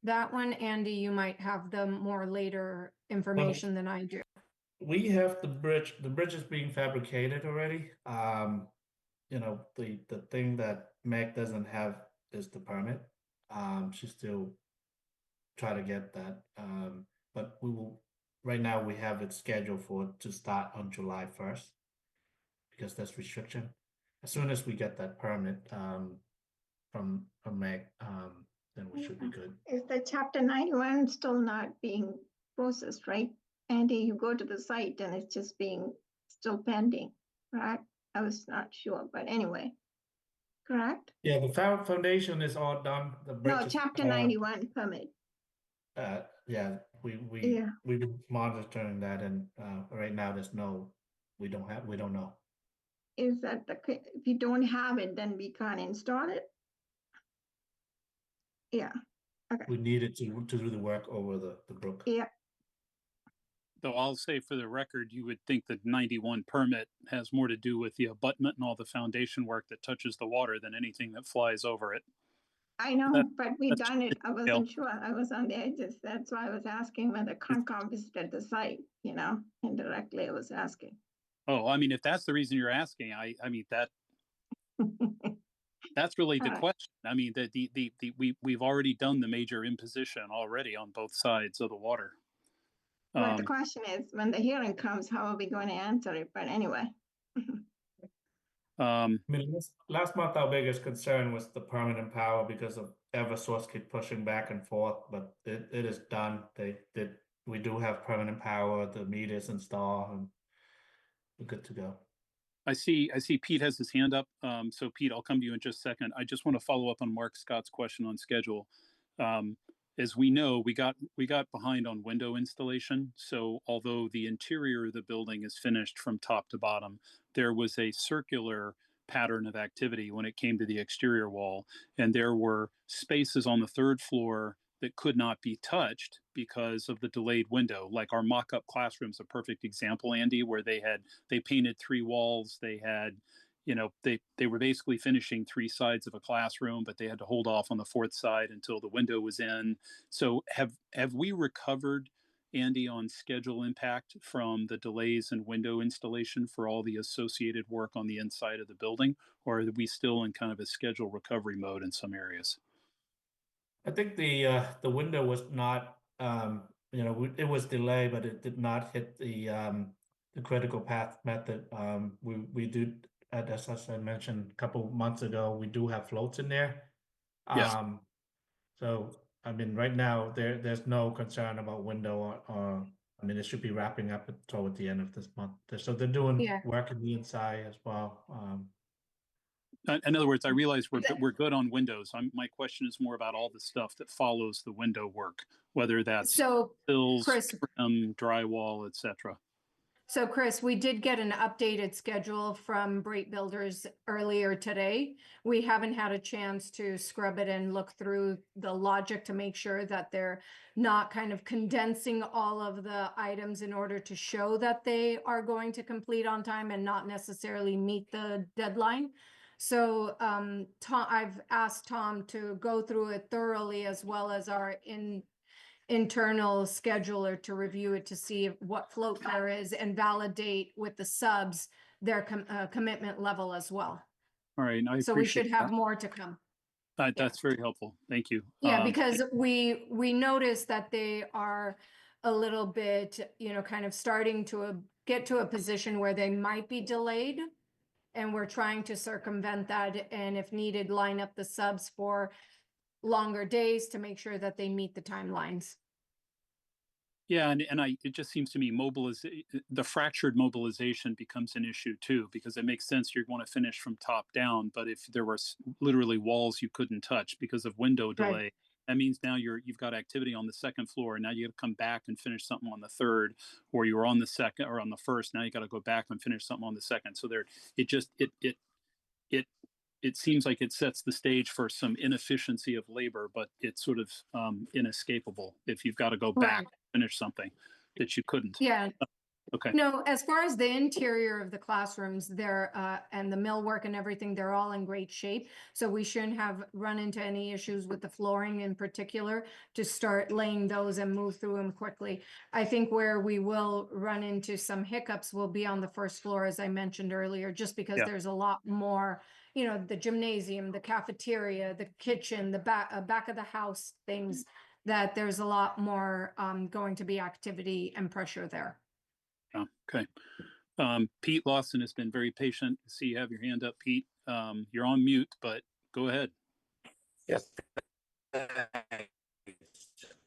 That one, Andy, you might have the more later information than I do. we have the bridge. The bridge is being fabricated already. The thing that Meg doesn't have is the permit. She's still trying to get that. But we will. Right now, we have it scheduled to start on July 1st because there's restriction. As soon as we get that permit from Meg, then we should be good. Is the Chapter 91 still not being processed, right? Andy, you go to the site and it's just still pending, right? I was not sure, but anyway, correct? Yeah, the foundation is all done. The bridge No, is, Chapter 91 permit. Yeah, we've been monitoring that, and right now we don't know. Is that if you don't have it, then we can't install it? Yeah. Okay. We needed to do the work over the brook. Yeah. Though I'll say for the record, you would think that 91 permit has more to do with the abutment and all the foundation work that touches the water than anything that flies over it. I know, but we that's done it. I detail. wasn't sure. I was on the edges. That's why I was asking whether Concom visited the site, indirectly I was asking. Oh, I mean, if that's the reason you're asking, I mean that that's really the question. I mean, we've already done the major imposition already on both sides of the water. But the question is, when the hearing comes, how are we going to answer it? But anyway. I mean, last month our biggest concern was the permanent power because of Eversource keep pushing back and forth, but it is done. We do have permanent power, the meters installed, and we're good to go. I see Pete has his hand up. So Pete, I'll come to you in just a second. I just want to follow up on Mark Scott's question on schedule. As we know, we got behind on window installation. So although the interior of the building is finished from top to bottom, there was a circular pattern of activity when it came to the exterior wall. And there were spaces on the third floor that could not be touched because of the delayed window. Like our mock-up classroom's a perfect example, Andy, where they painted 3 walls. They had, they were basically finishing 3 sides of a classroom, but they had to hold off on the 4th side until the window was in. So have we recovered, Andy, on schedule impact from the delays in window installation for all the associated work on the inside of the building, or are we still in kind of a schedule recovery mode in some areas? I think the window was not, it was delayed, but it did not hit the critical path method. We do, as I mentioned a couple months ago, we do have floats in there. Yes. So I mean, right now there's no concern about window or I mean, it should be wrapping up toward the end of this month. So they're doing Yeah. work in the inside as well. In other words, I realize we're good on windows. My question is more about all the stuff that follows the window work, whether that's So sills, Chris, trim, drywall, etc. So Chris, we did get an updated schedule from Bright Builders earlier today. We haven't had a chance to scrub it and look through the logic to make sure that they're not kind of condensing all of the items in order to show that they are going to complete on time and not necessarily meet the deadline. So Tom, I've asked Tom to go through it thoroughly, as well as our internal scheduler to review it to see what float there is and validate with the subs their commitment level as well. All right, I So we appreciate should have that. more to come. That's very helpful. Thank you. Yeah, because we noticed that they are a little bit, kind of starting to get to a position where they might be delayed. And we're trying to circumvent that, and if needed, line up the subs for longer days to make sure that they meet the timelines. Yeah, and it just seems to me the fractured mobilization becomes an issue too, because it makes sense you're going to finish from top down, but if there were literally walls you couldn't touch because of window delay, that means now you've got activity on the second floor, and now you got to come back and finish something on the third, or you were on the second or on the first. Now you got to go back and finish something on the second. So it seems like it sets the stage for some inefficiency of labor, but it's sort of inescapable if you've got to go back and finish something that you couldn't. Yeah. Okay. No, as far as the interior of the classrooms, and the millwork and everything, they're all in great shape. So we shouldn't have run into any issues with the flooring in particular to start laying those and move through them quickly. I think where we will run into some hiccups will be on the first floor, as I mentioned earlier, just because there's a lot more, the gymnasium, the cafeteria, the kitchen, the back of the house things, that there's a lot more going to be activity and pressure there. Oh, okay. Pete Lawson has been very patient. See you have your hand up, Pete. You're on mute, but go ahead. Yes.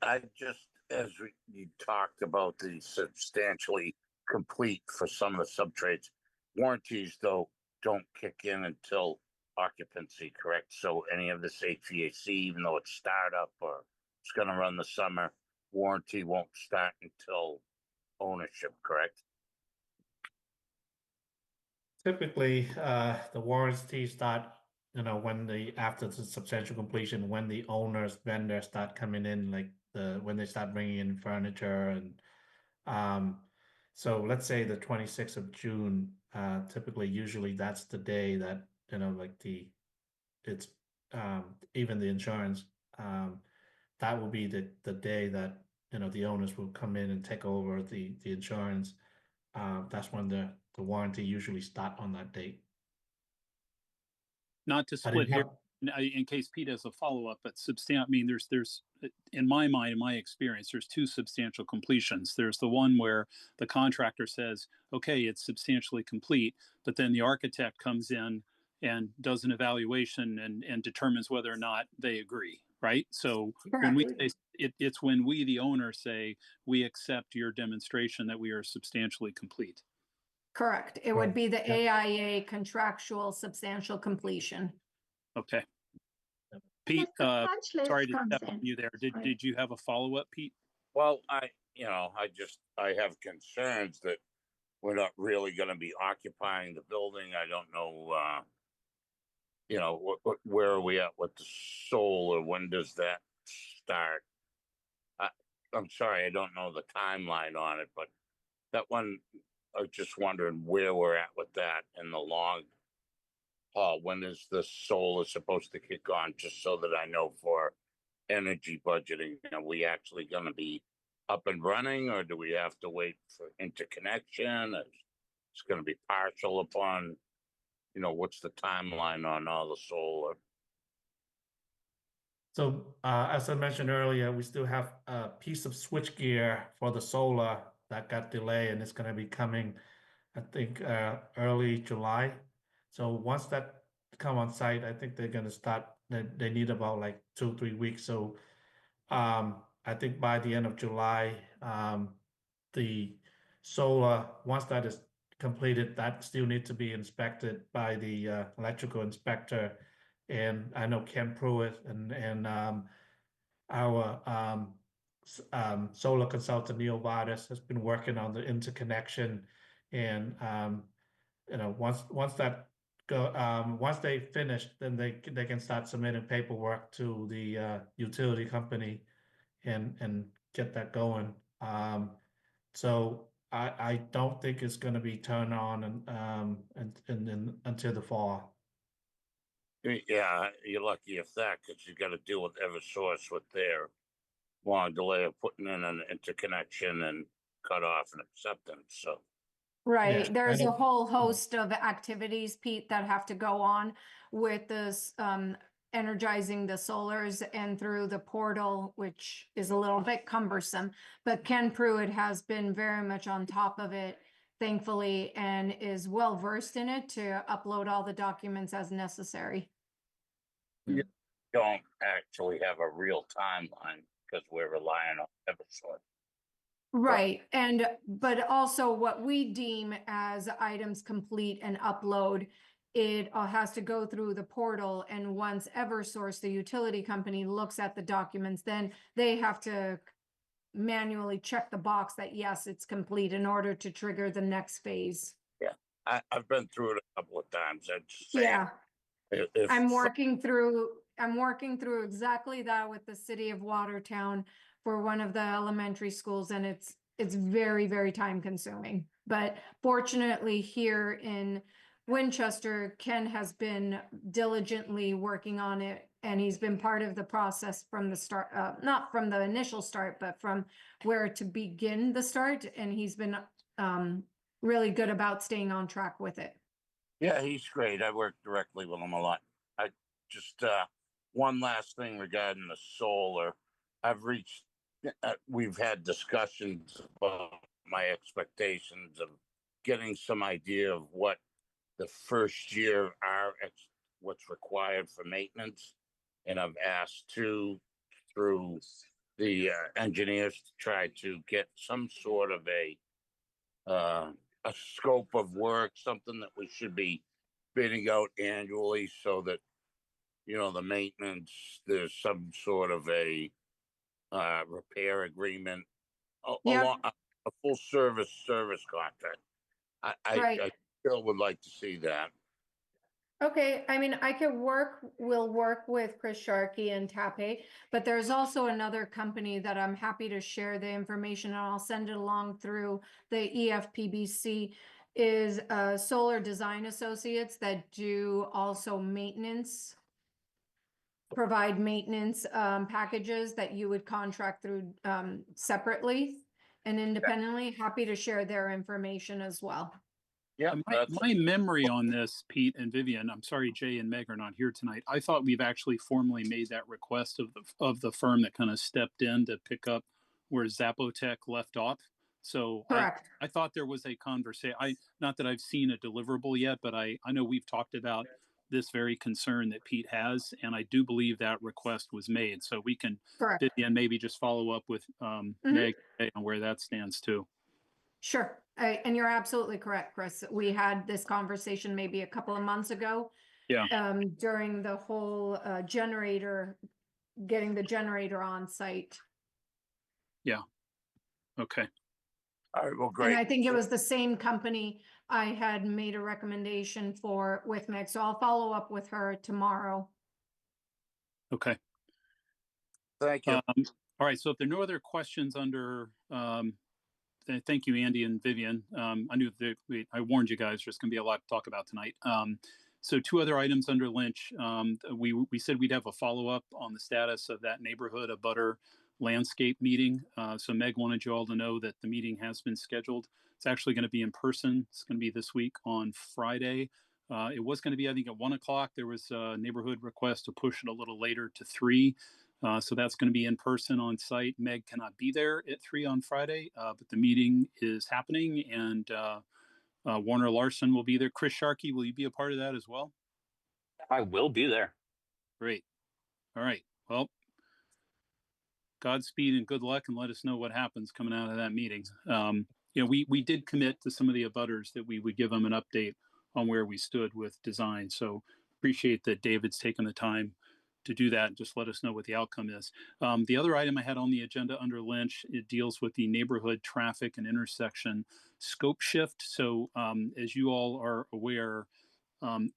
I just, as you talked about the substantially complete for some of the sub-trades, warranties though don't kick in until occupancy, correct? So any of this HVAC, even though it's startup or it's going to run the summer, warranty won't start until ownership, correct? Typically, the warranties start, after the substantial completion, when the owners, vendors start coming in, like when they start bringing in furniture and, so let's say the 26th of June, typically, usually that's the day that, even the insurance, that will be the day that, the owners will come in and take over the insurance. That's when the warranty usually start on that date. Not to split hair, in case Pete has a follow-up, but I mean, there's in my mind, in my experience, there's two substantial completions. There's the one where the contractor says, okay, it's substantially complete, but then the architect comes in and does an evaluation and determines whether or not they agree, right? So when we say it's when we, the owner, say we accept your demonstration that we are substantially complete. Correct. It would be the AIA contractual substantial completion. Okay. Pete, sorry to step on you there. Did you have a follow-up, Pete? Well, I have concerns that we're not really going to be occupying the building. I don't know, where are we at with the solar? When does that start? I'm sorry, I don't know the timeline on it, but that one, I was just wondering where we're at with that in the long haul. When is the solar supposed to kick on? Just so that I know for energy budgeting, are we actually going to be up and running, or do we have to wait for interconnection? It's going to be partial upon, what's the timeline on all the solar? So as I mentioned earlier, we still have a piece of switchgear for the solar that got delayed, and it's going to be coming, I think, early July. So once that come on site, I think they're going to start. They need about like 2-3 weeks. So I think by the end of July, the solar, once that is completed, that still needs to be inspected by the electrical inspector. And I know Ken Pruitt and our solar consultant Neil Vardas has been working on the interconnection, and once that once they finish, then they can start submitting paperwork to the utility company and get that going. So I don't think it's going to be turned on and until the fall. Yeah, you're lucky if that, because you got to deal with EverSource with their long delay of putting in an interconnection and cut off and acceptance. So Right. Yeah, There's I a don't- whole host of activities, Pete, that have to go on with this energizing the solars and through the portal, which is a little bit cumbersome. But Ken Pruitt has been very much on top of it, thankfully, and is well versed in it to upload all the documents as necessary. you don't actually have a real timeline because we're relying on EverSource. Right, but also what we deem as items complete and upload, it has to go through the portal, and once EverSource, the utility company, looks at the documents, then they have to manually check the box that yes, it's complete in order to trigger the next phase. I've been through it a couple of times. I'm just saying, Yeah, if I'm working through exactly that with the city of Watertown for one of the elementary schools, and it's very, very time consuming. But fortunately here in Winchester, Ken has been diligently working on it, and he's been part of the process from the start, not from the initial start, but from where to begin the start. And he's been really good about staying on track with it. Yeah, he's great. I work directly with him a lot. I just one last thing regarding the solar. We've had discussions about my expectations of getting some idea of what the first year what's required for maintenance, and I've asked through the engineers to try to get some sort of a scope of work, something that we should be bidding out annually, so that the maintenance, there's some sort of a repair agreement, Yeah. a full service contract. Right. I still would like to see that. Okay, I mean, we'll work with Chris Sharkey and Tape, but there's also another company that I'm happy to share the information, and I'll send it along through the EFPBC, is Solar Design Associates that do also provide maintenance packages that you would contract through separately and independently. Happy to share their information as well. Yeah, My memory on this, Pete and Vivian, I'm sorry Jay and Meg are not here tonight. I thought we've actually formally made that request of the firm that kind of stepped in to pick up where Zapotec left off. So Correct. I thought there was a conversation. Not that I've seen a deliverable yet, but I know we've talked about this very concern that Pete has, and I do believe that request was made. So we can, Correct. Vivian, maybe just follow up with Meg on where that stands too. Sure. And you're absolutely correct, Chris. We had this conversation maybe a couple of months ago. Yeah. During the whole getting the generator on site. Yeah. Okay. All right, well, great. And I think it was the same company I had made a recommendation for with Meg. So I'll follow up with her tomorrow. Okay. Thank you. All right. So if there are no other questions under, thank you, Andy and Vivian. I knew I warned you guys there's going to be a lot to talk about tonight. So two other items under Lynch. We said we'd have a follow up on the status of that neighborhood abutter landscape meeting. So Meg wanted you all to know that the meeting has been scheduled. It's actually going to be in person. It's going to be this week on Friday. It was going to be, I think, at 1 o'clock. There was a neighborhood request to push it a little later to 3. So that's going to be in person on site. Meg cannot be there at 3 on Friday, but the meeting is happening, and Warner Larson will be there. Chris Sharkey, will you be a part of that as well? I will be there. Great. All right. Well, Godspeed and good luck, and let us know what happens coming out of that meeting. We did commit to some of the abutters that we would give them an update on where we stood with design. So appreciate that David's taken the time to do that. Just let us know what the outcome is. The other item I had on the agenda under Lynch, it deals with the neighborhood traffic and intersection scope shift. So as you all are aware,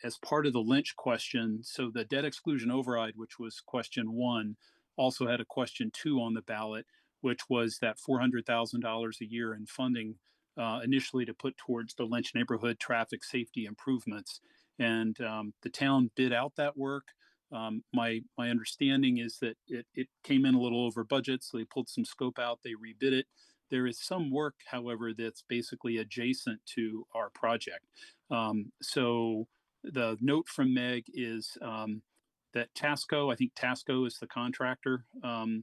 as part of the Lynch question, so the debt exclusion override, which was question 1, also had a question 2 on the ballot, which was that $400,000 a year in funding initially to put towards the Lynch neighborhood traffic safety improvements. And the town bid out that work. My understanding is that it came in a little over budget, so they pulled some scope out, they rebid it. There is some work, however, that's basically adjacent to our project. So the note from Meg is that Tasco, I think Tasco is the contractor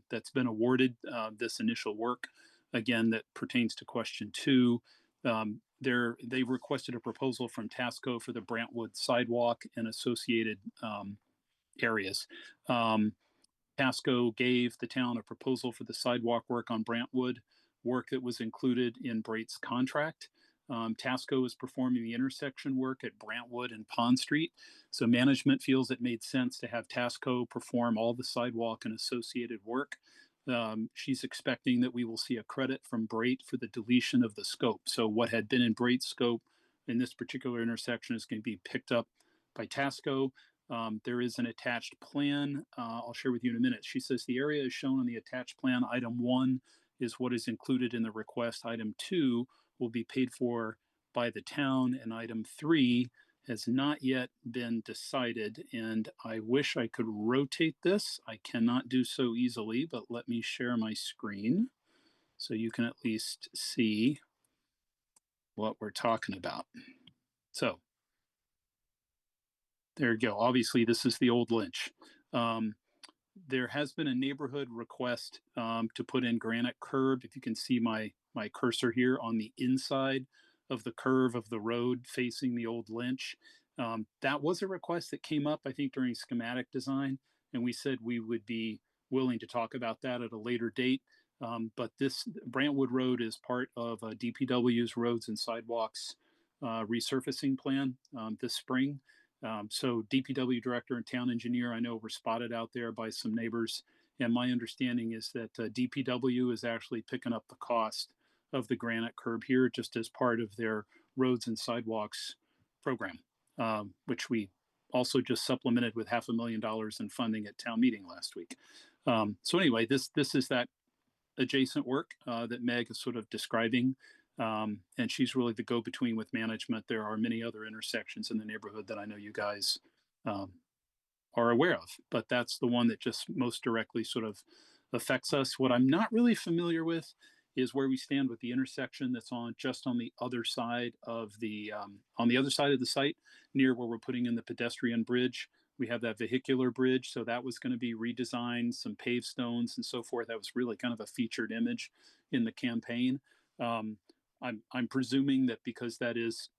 that's been awarded this initial work, again, that pertains to question 2. They requested a proposal from Tasco for the Brantwood sidewalk and associated areas. Tasco gave the town a proposal for the sidewalk work on Brantwood, work that was included in Brait's contract. Tasco is performing the intersection work at Brantwood and Pond Street. So management feels it made sense to have Tasco perform all the sidewalk and associated work. She's expecting that we will see a credit from Brait for the deletion of the scope. So what had been in Brait's scope in this particular intersection is going to be picked up by Tasco. There is an attached plan. I'll share with you in a minute. She says the area is shown on the attached plan. Item 1 is what is included in the request. Item 2 will be paid for by the town, and item 3 has not yet been decided. And I wish I could rotate this. I cannot do so easily, but let me share my screen so you can at least see what we're talking about. So there you go. Obviously, this is the old Lynch. There has been a neighborhood request to put in granite curb. If you can see my cursor here on the inside of the curve of the road facing the old Lynch. That was a request that came up, I think, during schematic design, and we said we would be willing to talk about that at a later date. But this Brantwood Road is part of DPW's roads and sidewalks resurfacing plan this spring. So DPW director and town engineer, I know, were spotted out there by some neighbors. And my understanding is that DPW is actually picking up the cost of the granite curb here just as part of their roads and sidewalks program, which we also just supplemented with $500,000 in funding at town meeting last week. So anyway, this is that adjacent work that Meg is sort of describing. And she's really the go-between with management. There are many other intersections in the neighborhood that I know you guys are aware of, but that's the one that just most directly sort of affects us. What I'm not really familiar with is where we stand with the intersection that's just on the other side of the site, near where we're putting in the pedestrian bridge. We have that vehicular bridge, so that was going to be redesigned, some paved stones and so forth. That was really kind of a featured image in the campaign. I'm presuming that because that is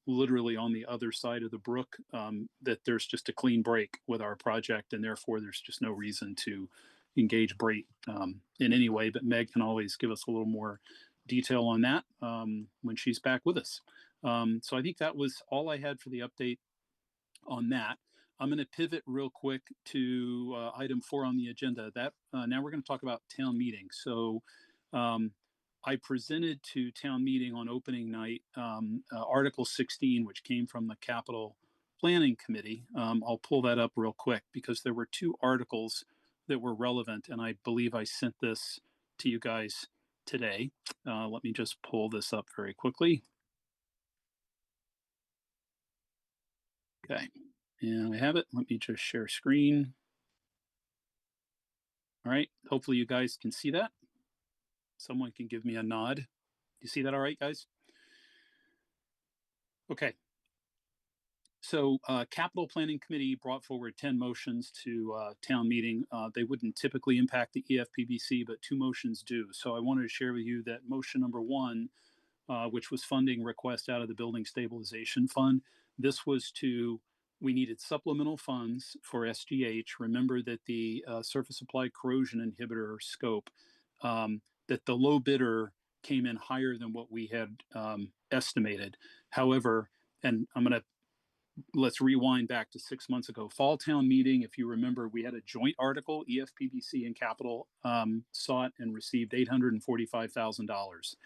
literally on the other side of the brook, that there's just a clean break with our project, and therefore there's just no reason to engage Brait in any way. But Meg can always give us a little more detail on that when she's back with us. So I think that was all I had for the update on that. I'm going to pivot real quick to item 4 on the agenda. That now we're going to talk about town meeting. So I presented to town meeting on opening night Article 16, which came from the Capital Planning Committee. I'll pull that up real quick because there were 2 articles that were relevant, and I believe I sent this to you guys today. Let me just pull this up very quickly. Okay, and I have it. Let me just share screen. All right, hopefully you guys can see that. Someone can give me a nod. You see that all right, guys? Okay. So Capital Planning Committee brought forward 10 motions to town meeting. They wouldn't typically impact the EFPBC, but 2 motions do. So I wanted to share with you that motion number 1, which was funding request out of the Building Stabilization Fund. This was to we needed supplemental funds for SGH. Remember that the surface applied corrosion inhibitor scope, that the low bidder came in higher than what we had estimated. However, and let's rewind back to 6 months ago. Fall town meeting, if you remember, we had a joint article. EFPBC and Capital sought and received $845,000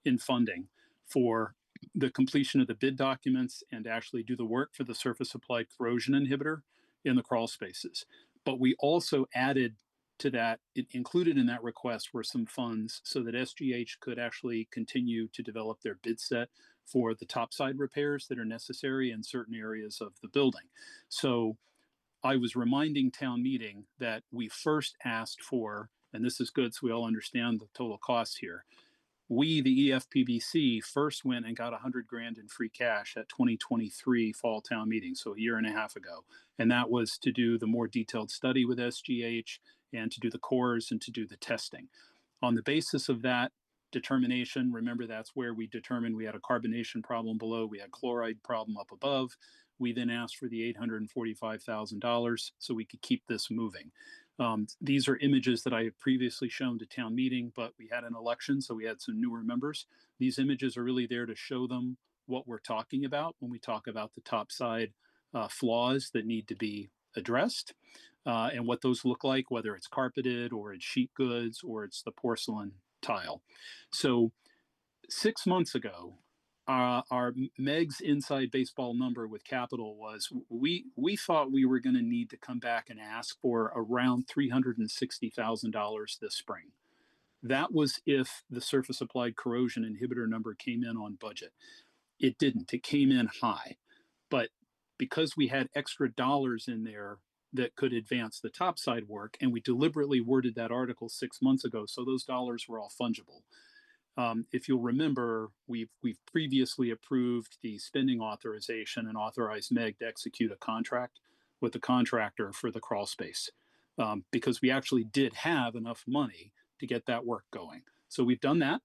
in funding for the completion of the bid documents and actually do the work for the surface applied corrosion inhibitor in the crawl spaces. But we also added to that, included in that request were some funds so that SGH could actually continue to develop their bid set for the topside repairs that are necessary in certain areas of the building. So I was reminding town meeting that we first asked for, and this is good so we all understand the total costs here, we, the EFPBC, first went and got $100,000 in free cash at 2023 fall town meeting, so a year and a half ago. And that was to do the more detailed study with SGH and to do the cores and to do the testing. On the basis of that determination, remember that's where we determined we had a carbonation problem below, we had chloride problem up above. We then asked for the $845,000 so we could keep this moving. These are images that I have previously shown to town meeting, but we had an election, so we had some newer members. These images are really there to show them what we're talking about when we talk about the topside flaws that need to be addressed and what those look like, whether it's carpeted or it's sheet goods or it's the porcelain tile. So 6 months ago, our Meg's inside baseball number with Capital was we thought we were going to need to come back and ask for around $360,000 this spring. That was if the surface applied corrosion inhibitor number came in on budget. It didn't. It came in high. But because we had extra dollars in there that could advance the topside work, and we deliberately worded that article 6 months ago, so those dollars were all fungible. If you'll remember, we've previously approved the spending authorization and authorized Meg to execute a contract with the contractor for the crawl space because we actually did have enough money to get that work going. So we've done that,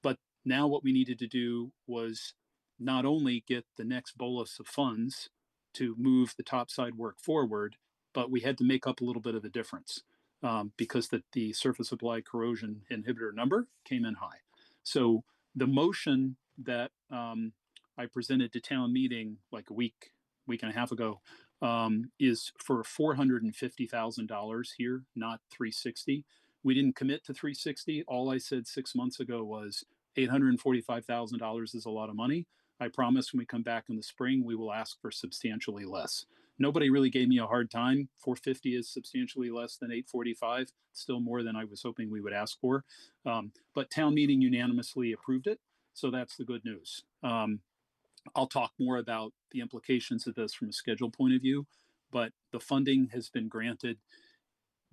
but now what we needed to do was not only get the next bolus of funds to move the topside work forward, but we had to make up a little bit of the difference because the surface applied corrosion inhibitor number came in high. So the motion that I presented to town meeting like a week and a half ago is for $450,000 here, not $360,000. We didn't commit to $360,000. All I said 6 months ago was $845,000 is a lot of money. I promise when we come back in the spring, we will ask for substantially less. Nobody really gave me a hard time. $450,000 is substantially less than $845,000, still more than I was hoping we would ask for. But town meeting unanimously approved it, so that's the good news. I'll talk more about the implications of this from a schedule point of view, but the funding has been granted.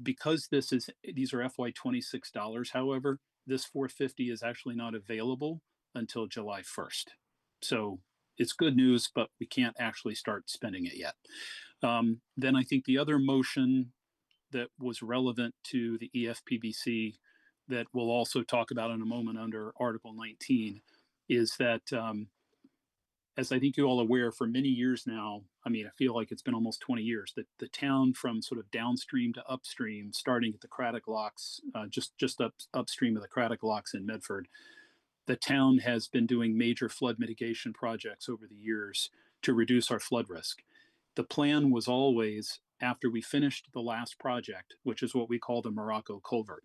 Because these are FY26 dollars, however, this $450,000 is actually not available until July 1st. So it's good news, but we can't actually start spending it yet. Then I think the other motion that was relevant to the EFPBC that we'll also talk about in a moment under Article 19 is that, as I think you're all aware, for many years now, I mean, I feel like it's been almost 20 years, that the town from sort of downstream to upstream, starting at the Craddock Locks, just upstream of the Craddock Locks in Medford, the town has been doing major flood mitigation projects over the years to reduce our flood risk. The plan was always, after we finished the last project, which is what we call the Morocco Culvert,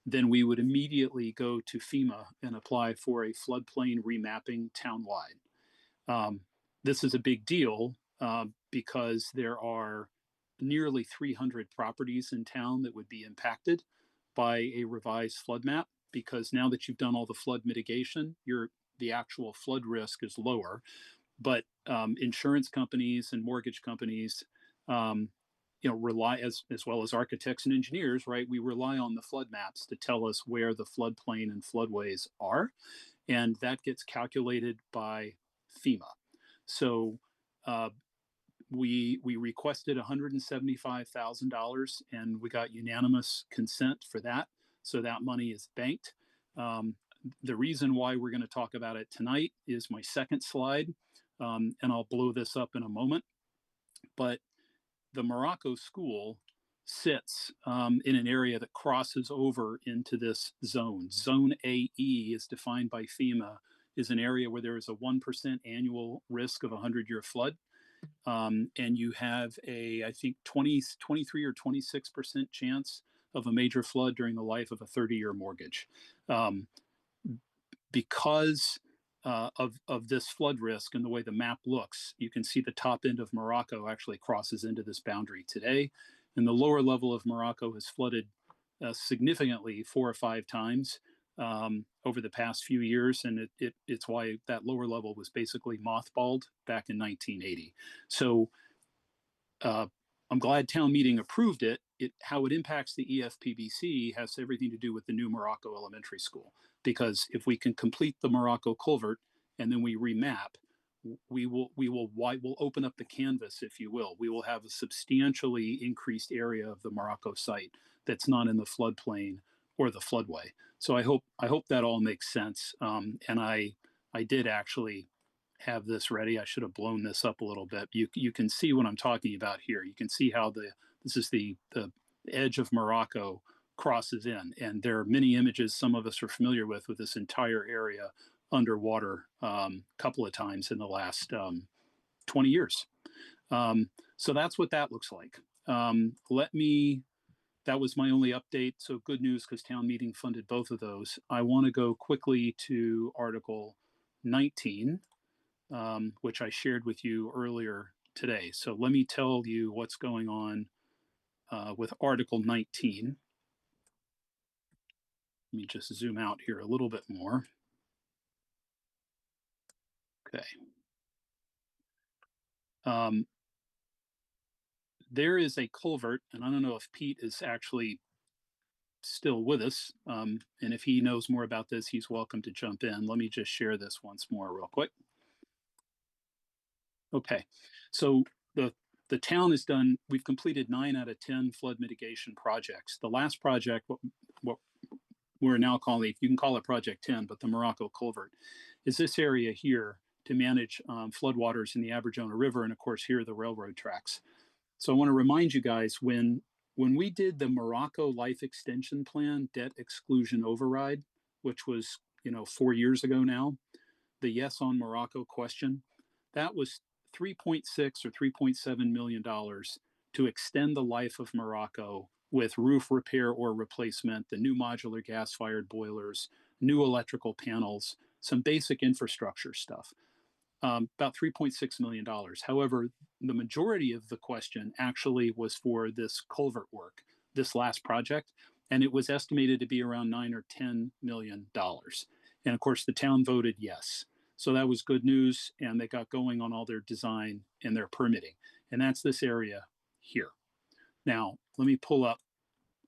then we would immediately go to FEMA and apply for a floodplain remapping townwide. This is a big deal because there are nearly 300 properties in town that would be impacted by a revised flood map, because now that you've done all the flood mitigation, the actual flood risk is lower. But insurance companies and mortgage companies, rely as well as architects and engineers, right? We rely on the flood maps to tell us where the floodplain and floodways are, and that gets calculated by FEMA. So we requested $175,000, and we got unanimous consent for that. So that money is banked. The reason why we're going to talk about it tonight is my second slide, and I'll blow this up in a moment. but the Morocco school sits in an area that crosses over into this zone. Zone AE is defined by FEMA, is an area where there is a 1% annual risk of a 100-year flood. And you have I think 23 or 26% chance of a major flood during the life of a 30-year mortgage. Because of this flood risk and the way the map looks, you can see the top end of Morocco actually crosses into this boundary today. And the lower level of Morocco has flooded significantly 4 or 5 times over the past few years. And it's why that lower level was basically mothballed back in 1980. So I'm glad town meeting approved it. How it impacts the EFPBC has everything to do with the new Morocco Elementary School. Because if we can complete the Morocco culvert and then we remap, we'll open up the canvas, if you will. We will have a substantially increased area of the Morocco site that's not in the floodplain or the floodway. So I hope that all makes sense. And I did actually have this ready. I should have blown this up a little bit. You can see what I'm talking about here. You can see how this is the edge of Morocco crosses in, and there are many images some of us are familiar with this entire area underwater a couple of times in the last 20 years. So that's what that looks like. That was my only update. So good news, because town meeting funded both of those. I want to go quickly to Article 19, which I shared with you earlier today. So let me tell you what's going on with Article 19. Let me just zoom out here a little bit more. Okay. There is a culvert, and I don't know if Pete is actually still with us. And if he knows more about this, he's welcome to jump in. Let me just share this once more real quick. Okay, so the town has done, we've completed 9 out of 10 flood mitigation projects. The last project, what we're now calling, you can call it Project 10, but the Morocco culvert, is this area here to manage floodwaters in the Aberjona River, and of course here are the railroad tracks. So I want to remind you guys, when we did the Morocco Life Extension Plan debt exclusion override, which was 4 years ago now, the yes on Morocco question, that was $3.6 or $3.7 million to extend the life of Morocco with roof repair or replacement, the new modular gas-fired boilers, new electrical panels, some basic infrastructure stuff. About $3.6 million. However, the majority of the question actually was for this culvert work, this last project, and it was estimated to be around $9 or $10 million. And of course, the town voted yes. So that was good news, and they got going on all their design and their permitting. And that's this area here. Now, let me pull up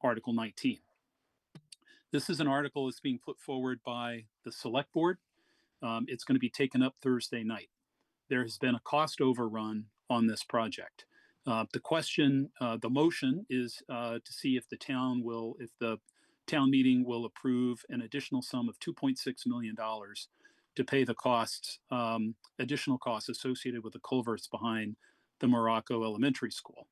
Article 19. This is an article that's being put forward by the Select Board. It's going to be taken up Thursday night. There has been a cost overrun on this project. The question, the motion is to see if the town meeting will approve an additional sum of $2.6 million to pay the costs, additional costs associated with the culverts behind the Morocco Elementary School.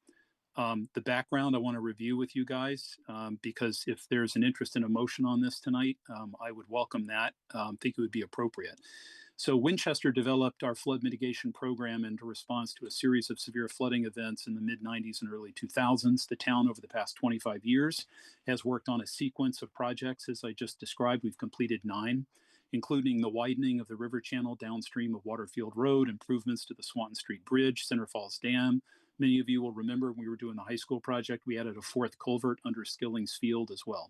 The background I want to review with you guys, because if there's an interest in a motion on this tonight, I would welcome that. Think it would be appropriate. So Winchester developed our flood mitigation program in response to a series of severe flooding events in the mid-90s and early 2000s. The town over the past 25 years has worked on a sequence of projects. As I just described, we've completed 9, including the widening of the river channel downstream of Waterfield Road, improvements to the Swanton Street Bridge, Center Falls Dam. Many of you will remember when we were doing the high school project, we added a 4th culvert under Skilling's Field as well.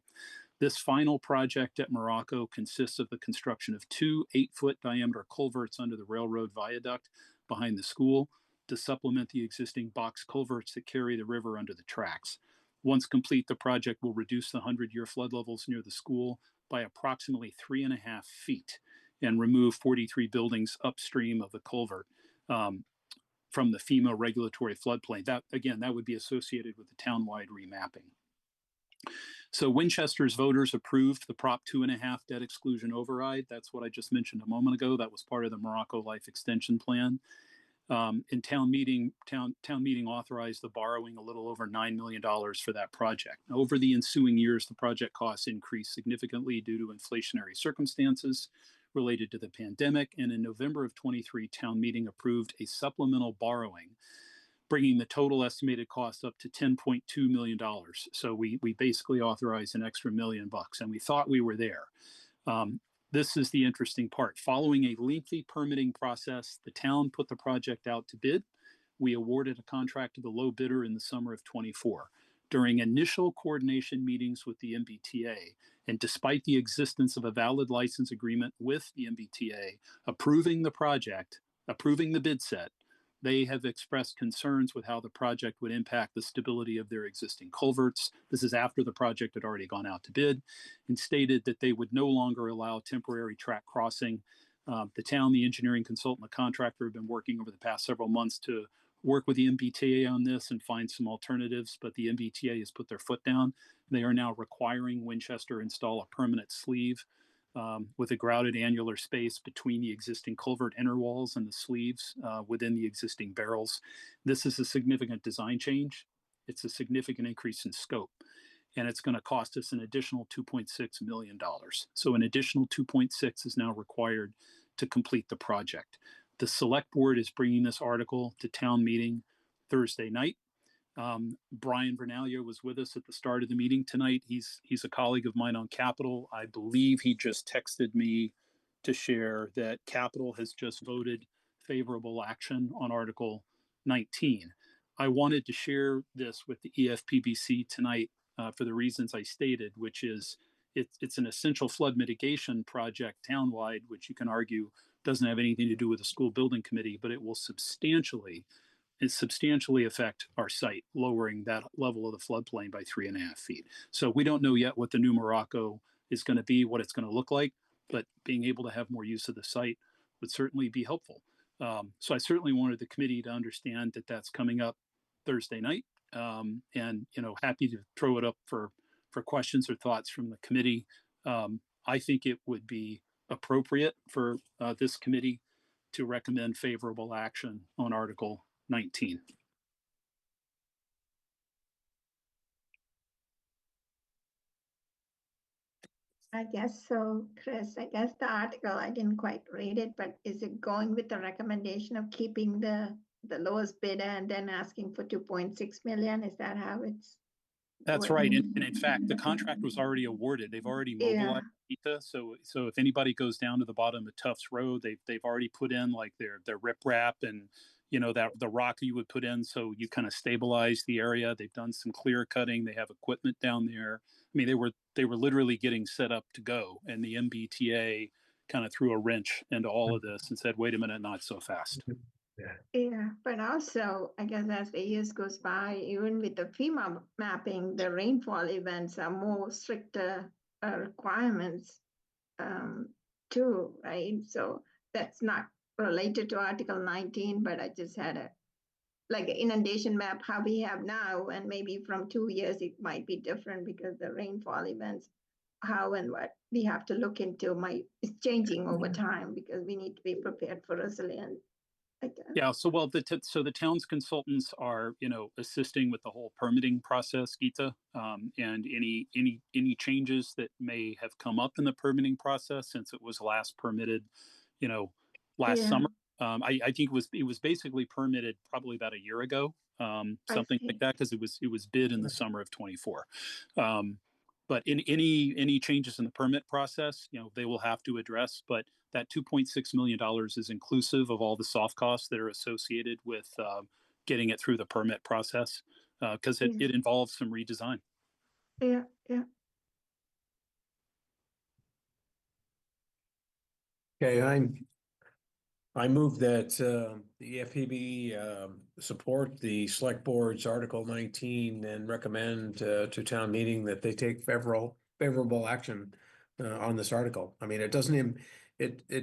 This final project at Morocco consists of the construction of 2 8-foot diameter culverts under the railroad viaduct behind the school to supplement the existing box culverts that carry the river under the tracks. Once complete, the project will reduce the 100-year flood levels near the school by approximately 3.5 feet and remove 43 buildings upstream of the culvert from the FEMA regulatory floodplain. That would be associated with the townwide remapping. So Winchester's voters approved the Prop 2.5 debt exclusion override. That's what I just mentioned a moment ago. That was part of the Morocco Life Extension Plan. And town meeting authorized the borrowing a little over $9 million for that project. Over the ensuing years, the project costs increased significantly due to inflationary circumstances related to the pandemic. And in November of 23, town meeting approved a supplemental borrowing, bringing the total estimated cost up to $10.2 million. So we basically authorized an extra $1 million, and we thought we were there. This is the interesting part. Following a lengthy permitting process, the town put the project out to bid. We awarded a contract to the low bidder in the summer of 24. During initial coordination meetings with the MBTA, and despite the existence of a valid license agreement with the MBTA approving the project, approving the bid set, they have expressed concerns with how the project would impact the stability of their existing culverts. This is after the project had already gone out to bid, and stated that they would no longer allow temporary track crossing. The town, the engineering consultant, the contractor have been working over the past several months to work with the MBTA on this and find some alternatives, but the MBTA has put their foot down. They are now requiring Winchester install a permanent sleeve with a grouted annular space between the existing culvert inner walls and the sleeves within the existing barrels. This is a significant design change. It's a significant increase in scope, and it's going to cost us an additional $2.6 million. So an additional 2.6 is now required to complete the project. The select board is bringing this article to town meeting Thursday night. Brian Vernaglia was with us at the start of the meeting tonight. He's a colleague of mine on Capitol. I believe he just texted me to share that Capitol has just voted favorable action on Article 19. I wanted to share this with the EFPBC tonight for the reasons I stated, which is it's an essential flood mitigation project townwide, which you can argue doesn't have anything to do with the school building committee, but it will substantially affect our site, lowering that level of the floodplain by 3.5 feet. So we don't know yet what the new Morocco is going to be, what it's going to look like, but being able to have more use of the site would certainly be helpful. So I certainly wanted the committee to understand that that's coming up Thursday night, and happy to throw it up for questions or thoughts from the committee. I think it would be appropriate for this committee to recommend favorable action on Article 19. I guess so, Chris. I guess the article, I didn't quite read it, but is it going with the recommendation of keeping the lowest bidder and then asking for 2.6 million? Is that how it's? That's right. And in fact, the contract was already awarded. They've already mobilized ETA. So if anybody goes down to the bottom of Tufts Road, they've already put in like their riprap and that the rock you would put in, so you kind of stabilize the area. They've done some clear cutting. They have equipment down there. I mean, they were literally getting set up to go, and the MBTA kind of threw a wrench into all of this and said, "Wait a minute, not so fast." Yeah, but also, I guess as the years goes by, even with the FEMA mapping, the rainfall events are more stricter requirements too, right? So that's not related to Article 19, but I just had an inundation map, how we have now, and maybe from 2 years, it might be different because the rainfall events, how and what we have to look into is changing over time because we need to be prepared for resilience. Yeah, so the town's consultants are, assisting with the whole permitting process, Geeta, and any changes that may have come up in the permitting process since it was last permitted, last summer. I think it was basically permitted probably about a year ago, something like that, because it was bid in the summer of 24. But in any changes in the permit process, they will have to address. But that $2.6 million is inclusive of all the soft costs that are associated with getting it through the permit process, because it involves some redesign. Yeah. Okay, I move that the EFPB support the select board's Article 19 and recommend to town meeting that they take favorable action on this article. I mean, it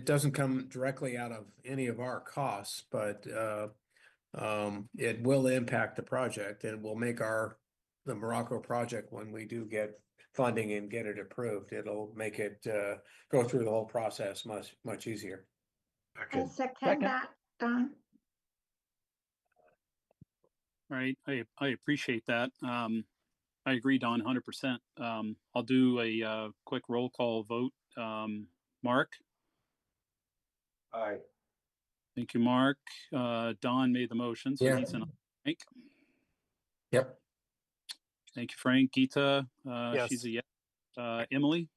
doesn't come directly out of any of our costs, but it will impact the project and will make the Morocco project, when we do get funding and get it approved, it'll make it go through the whole process much easier. I second that, Don. All right, I appreciate that. I agree, Don, 100%. I'll do a quick roll call vote. Mark? Aye. Thank you, Mark. Don made the motion, so Yeah. he's an aye. Frank? Yep. Thank you, Frank. Geeta, Yes. she's a yes. Emily?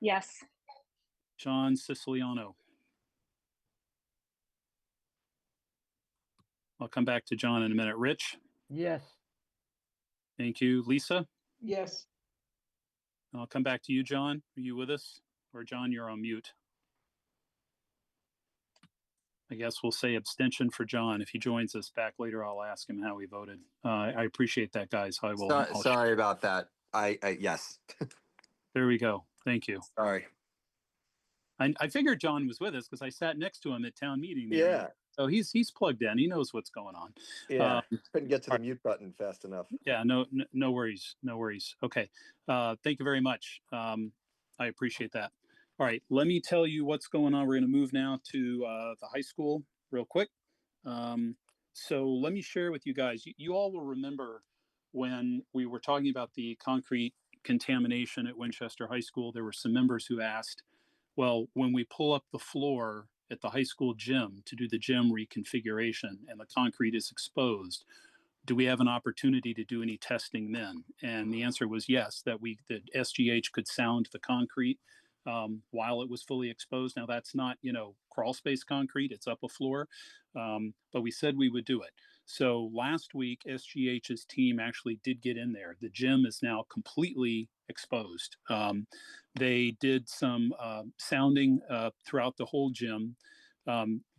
Yes. John Siciliano? I'll come back to John in a minute. Rich? Yes. Thank you. Lisa? Yes. I'll come back to you, John. Are you with us? Or John, you're on mute. I guess we'll say abstention for John. If he joins us back later, I'll ask him how he voted. I appreciate that, guys. I will. Sorry about that. Yes. There we go. Thank you. Sorry. I figured John was with us because I sat next to him at town meeting. Yeah. So he's plugged in. He knows what's going on. Yeah. Couldn't get to the mute button fast enough. Yeah. No worries. No worries. Okay. Thank you very much. I appreciate that. All right. Let me tell you what's going on. We're going to move now to the high school real quick. So let me share with you guys. You all will remember when we were talking about the concrete contamination at Winchester High School. There were some members who asked, well, when we pull up the floor at the high school gym to do the gym reconfiguration and the concrete is exposed, do we have an opportunity to do any testing then? And the answer was yes, that SGH could sound the concrete while it was fully exposed. Now that's not, crawl space concrete, it's up a floor, but we said we would do it. So last week, SGH's team actually did get in there. The gym is now completely exposed. They did some sounding throughout the whole gym.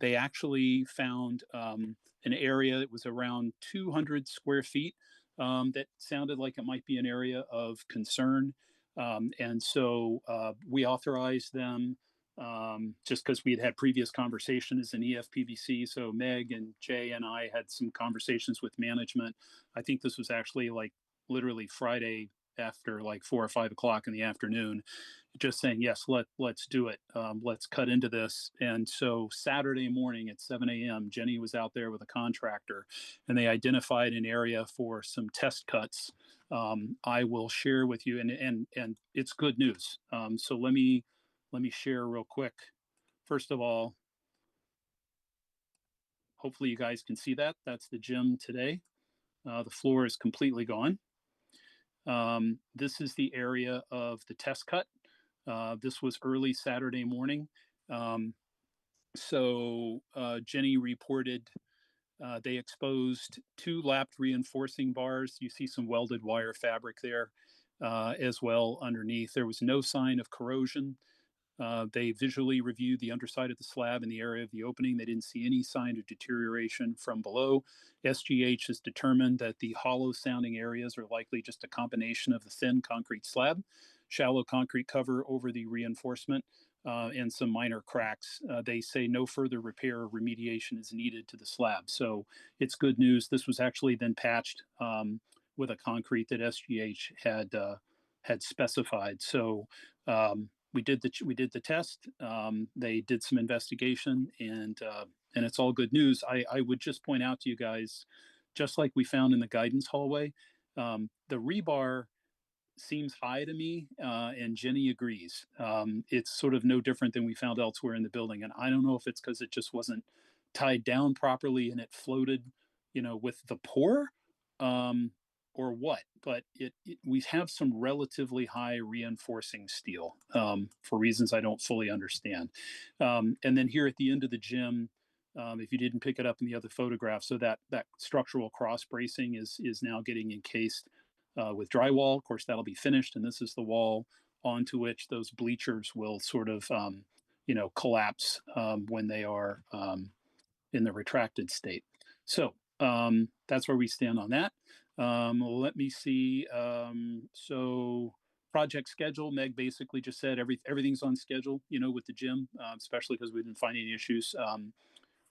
They actually found an area that was around 200 square feet that sounded like it might be an area of concern. And so we authorized them just because we had previous conversations in EFPBC. So Meg and Jay and I had some conversations with management. I think this was actually like literally Friday after like 4 or 5 o'clock in the afternoon, just saying, yes, let's do it. Let's cut into this. And so Saturday morning at 7 a.m., Jenny was out there with a contractor and they identified an area for some test cuts. I will share with you, and it's good news. So let me share real quick. First of all, hopefully you guys can see that. That's the gym today. The floor is completely gone. This is the area of the test cut. This was early Saturday morning. So Jenny reported they exposed 2 lapped reinforcing bars. You see some welded wire fabric there as well underneath. There was no sign of corrosion. They visually reviewed the underside of the slab in the area of the opening. They didn't see any sign of deterioration from below. SGH has determined that the hollow sounding areas are likely just a combination of the thin concrete slab, shallow concrete cover over the reinforcement, and some minor cracks. They say no further repair or remediation is needed to the slab. So it's good news. This was actually then patched with a concrete that SGH had specified. So we did the test. They did some investigation, and it's all good news. I would just point out to you guys, just like we found in the guidance hallway, the rebar seems high to me, and Jenny agrees. It's sort of no different than we found elsewhere in the building, and I don't know if it's because it just wasn't tied down properly and it floated, with the pour, or what. But we have some relatively high reinforcing steel for reasons I don't fully understand. And then here at the end of the gym, if you didn't pick it up in the other photograph, so that structural cross bracing is now getting encased with drywall. Of course, that'll be finished, and this is the wall onto which those bleachers will sort of, collapse when they are in the retracted state. So that's where we stand on that. Let me see. So project schedule, Meg basically just said everything's on schedule, with the gym, especially because we didn't find any issues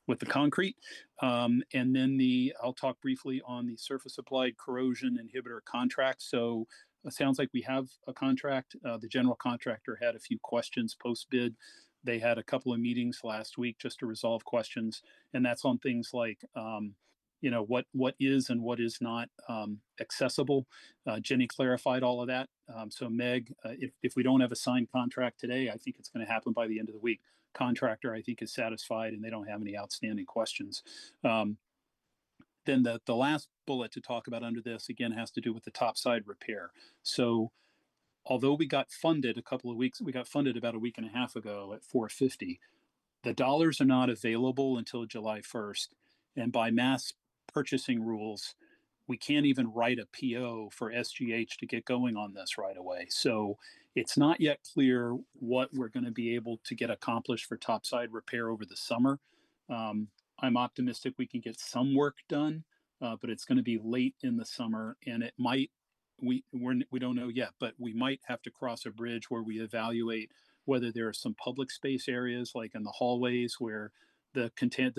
with the concrete. And then I'll talk briefly on the surface applied corrosion inhibitor contract. So it sounds like we have a contract. The general contractor had a few questions post bid. They had a couple of meetings last week just to resolve questions. And that's on things like what is and what is not accessible. Jenny clarified all of that. So Meg, if we don't have a signed contract today, I think it's going to happen by the end of the week. Contractor, I think, is satisfied and they don't have any outstanding questions. Then the last bullet to talk about under this, again, has to do with the topside repair. So although we got funded we got funded about a week and a half ago at $450. The dollars are not available until July 1st. And by mass purchasing rules, we can't even write a PO for SGH to get going on this right away. So it's not yet clear what we're going to be able to get accomplished for topside repair over the summer. I'm optimistic we can get some work done, but it's going to be late in the summer, and it might, we don't know yet, but we might have to cross a bridge where we evaluate whether there are some public space areas like in the hallways where the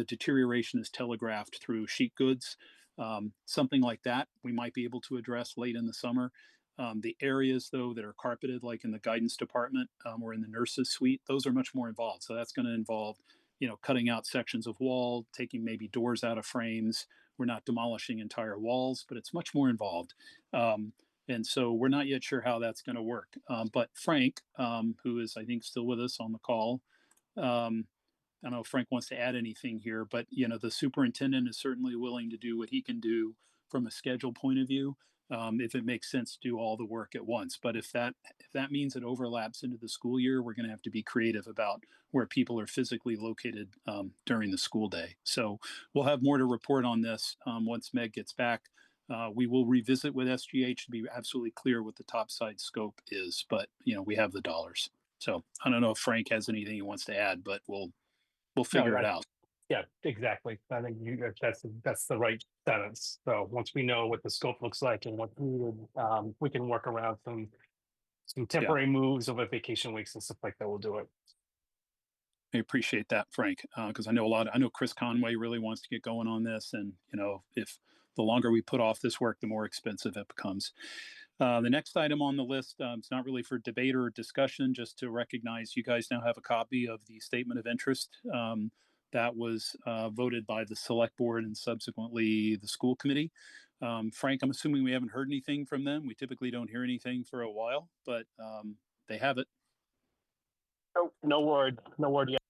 deterioration is telegraphed through sheet goods. Something like that we might be able to address late in the summer. The areas, though, that are carpeted, like in the guidance department or in the nurses suite, those are much more involved. So that's going to involve, cutting out sections of wall, taking maybe doors out of frames. We're not demolishing entire walls, but it's much more involved. And so we're not yet sure how that's going to work. But Frank, who is, I think, still with us on the call, I don't know if Frank wants to add anything here, but the superintendent is certainly willing to do what he can do from a schedule point of view, if it makes sense to do all the work at once. But if that means it overlaps into the school year, we're going to have to be creative about where people are physically located during the school day. So we'll have more to report on this once Meg gets back. We will revisit with SGH to be absolutely clear what the topside scope is, but we have the dollars. So I don't know if Frank has anything he wants to add, but we'll figure it out. Yeah, exactly. I think that's the right sentence. So once we know what the scope looks like and what's needed, we can work around some temporary moves over vacation weeks and stuff like that. We'll do it. I appreciate that, Frank, because I know Chris Conway really wants to get going on this, and if the longer we put off this work, the more expensive it becomes. The next item on the list, it's not really for debate or discussion, just to recognize you guys now have a copy of the statement of interest that was voted by the select board and subsequently the school committee. Frank, I'm assuming we haven't heard anything from them. We typically don't hear anything for a while, but they have it. Oh, no word yet.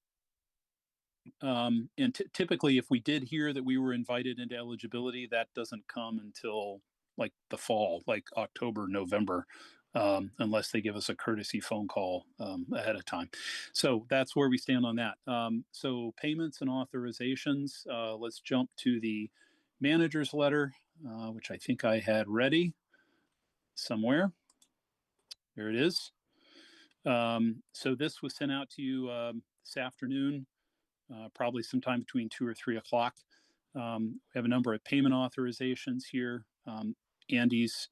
And typically, if we did hear that we were invited into eligibility, that doesn't come until like the fall, like October, November, unless they give us a courtesy phone call ahead of time. So that's where we stand on that. So payments and authorizations, let's jump to the manager's letter, which I think I had ready somewhere. There it is. So this was sent out to you this afternoon, probably sometime between 2 or 3 o'clock. We have a number of payment authorizations here. Andy's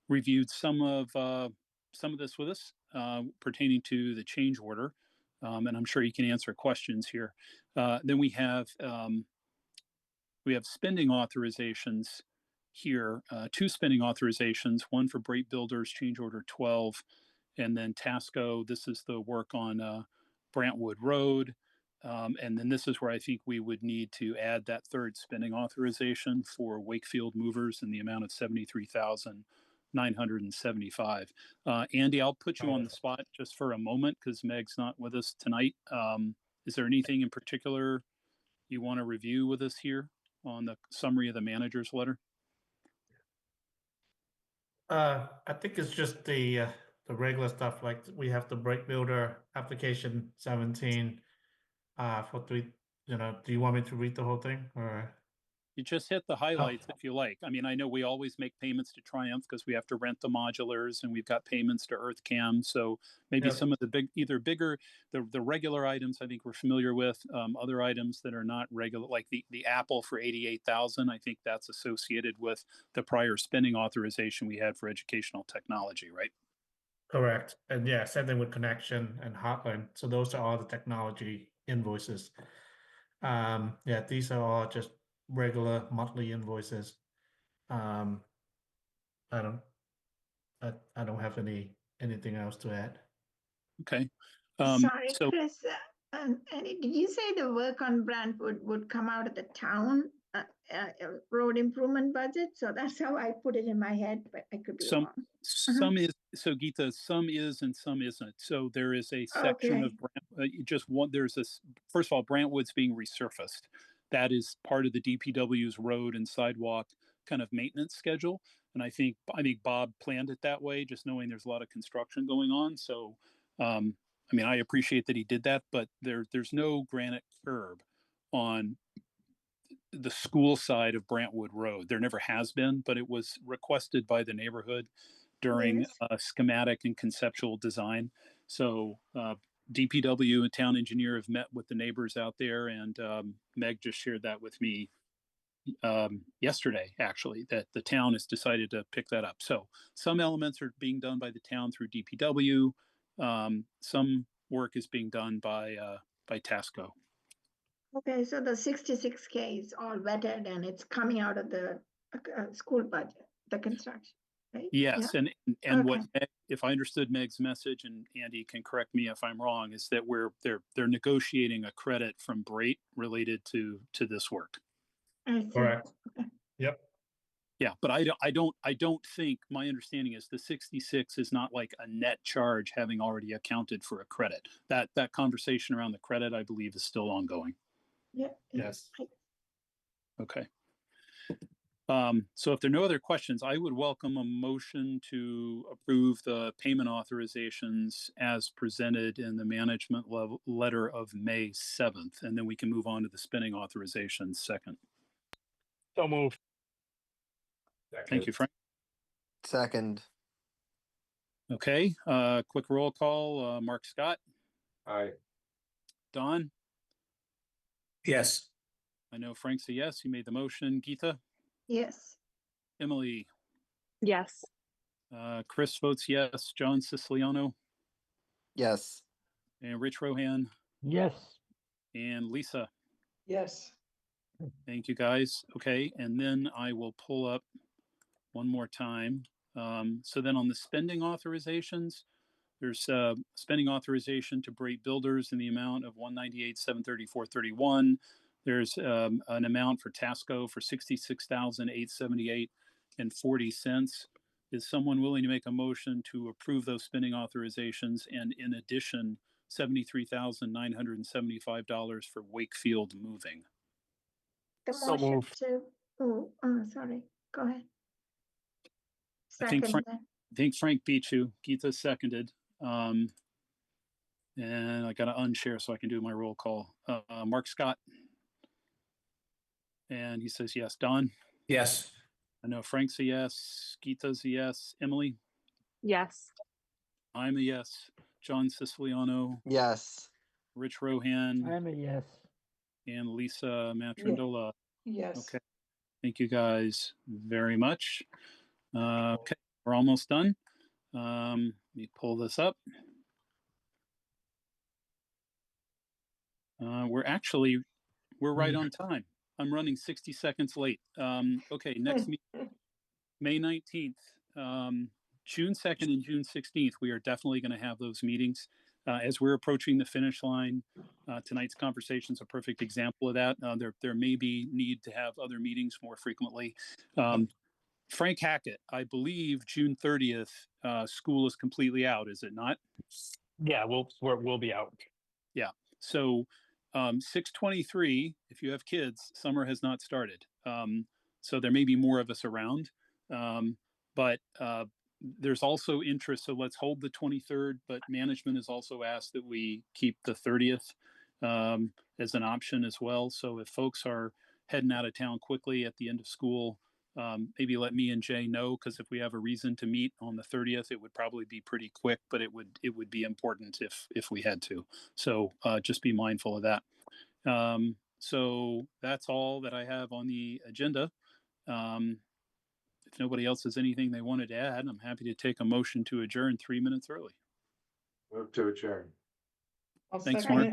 reviewed some of this with us pertaining to the change order, and I'm sure he can answer questions here. Then we have spending authorizations here, 2 spending authorizations, one for Bright Builders change order 12, and then Tasco. This is the work on Brantwood Road. And then this is where I think we would need to add that 3rd spending authorization for Wakefield Movers in the amount of $73,975. Andy, I'll put you on the spot just for a moment because Meg's not with us tonight. Is there anything in particular you want to review with us here on the summary of the manager's letter? I think it's just the regular stuff, like we have the Brick Builder application 17. For 3, do you want me to read the whole thing or? You just hit the highlights if you like. I mean, I know we always make payments to Triumph because we have to rent the modulars, and we've got payments to EarthCam. So maybe some of the the regular items I think we're familiar with. Other items that are not regular, like the Apple for $88,000. I think that's associated with the prior spending authorization we had for educational technology, right? Correct. And yeah, same thing with Connection and Hotline. So those are all the technology invoices. Yeah, these are all just regular monthly invoices. I don't have anything else to add. Okay. Sorry, so, Chris. Andy, did you say the work on Brantwood would come out of the town road improvement budget. So that's how I put it in my head, but I could be Some wrong. some is so Geeta, some is and some isn't. So there is a section of just one. There's this. First of all, Brantwood's being resurfaced. That is part of the DPW's road and sidewalk kind of maintenance schedule. And I think Bob planned it that way, just knowing there's a lot of construction going on. So I mean, I appreciate that he did that, but there's no granite curb on the school side of Brantwood Road. There never has been, but it was requested by the neighborhood during schematic and conceptual design. So DPW and town engineer have met with the neighbors out there, and Meg just shared that with me yesterday, actually, that the town has decided to pick that up. So some elements are being done by the town through DPW. Some work is being done by Tasco. Okay, so the 66K is all vetted and it's coming out of the school budget, the construction, right? Yes, Yeah. and what if I understood Meg's message, and Andy can correct me if I'm wrong, is that they're negotiating a credit from Brait related to this work. I see. Correct. Okay. Yep. Yeah, but I don't think, my understanding is the 66 is not like a net charge having already accounted for a credit. That conversation around the credit, I believe, is still ongoing. Yeah. Yes. Okay. So if there are no other questions, I would welcome a motion to approve the payment authorizations as presented in the management letter of May 7th, and then we can move on to the spending authorizations second. So moved. Thank you, Frank. Second. Okay, quick roll call. Mark Scott. Aye. Don. Yes. I know Frank's a yes. He made the motion. Geeta. Yes. Emily. Yes. Chris votes yes. John Siciliano. Yes. And Rich Rohan. Yes. And Lisa. Yes. Thank you, guys. Okay, and then I will pull up one more time. So then on the spending authorizations, there's spending authorization to Brait Builders in the amount of $198,734.31. There's an amount for Tasco for $66,878.40. Is someone willing to make a motion to approve those spending authorizations, and in addition, $73,975 for Wakefield Moving? The So motion moved. to, sorry, go ahead. I think Second. Frank beat you. Geeta seconded. And I got to unshare so I can do my roll call. Mark Scott. And he says yes. Don. Yes. I know Frank's a yes. Geeta's a yes. Emily. Yes. I'm a yes. John Siciliano. Yes. Rich Rohan. I'm a yes. And Lisa Matrandola. Yes. Okay. Thank you guys very much. Okay, we're almost done. Let me pull this up. We're right on time. I'm running 60 seconds late. Okay, next meeting, May 19th, June 2nd and June 16th, we are definitely going to have those meetings. As we're approaching the finish line, tonight's conversation is a perfect example of that. There may be need to have other meetings more frequently. Frank Hackett, I believe June 30th, school is completely out, is it not? Yeah, we'll be out. Yeah. So 6/23, if you have kids, summer has not started. So there may be more of us around. But there's also interest. So let's hold the 23rd, but management has also asked that we keep the 30th as an option as well. So if folks are heading out of town quickly at the end of school, maybe let me and Jay know, because if we have a reason to meet on the 30th, it would probably be pretty quick, but it would be important if we had to. So just be mindful of that. So that's all that I have on the agenda. If nobody else has anything they wanted to add, I'm happy to take a motion to adjourn 3 minutes early. Move to adjourn. Thanks, Mark.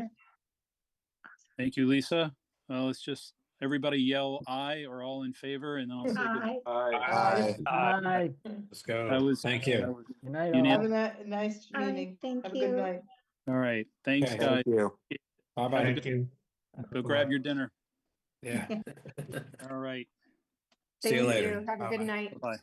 Thank you, Lisa. Let's just everybody yell aye or all in favor, and then I'll say good. Aye. Aye. Let's go. Thank you. Good night, Have all. a nice meeting. Thank Have a you. good night. All right. Thanks, Okay. guys. Thank you. Bye-bye. Thank you. Go grab your dinner. Yeah. All right. See you Thank later. you. Have a good Bye-bye. night. Bye.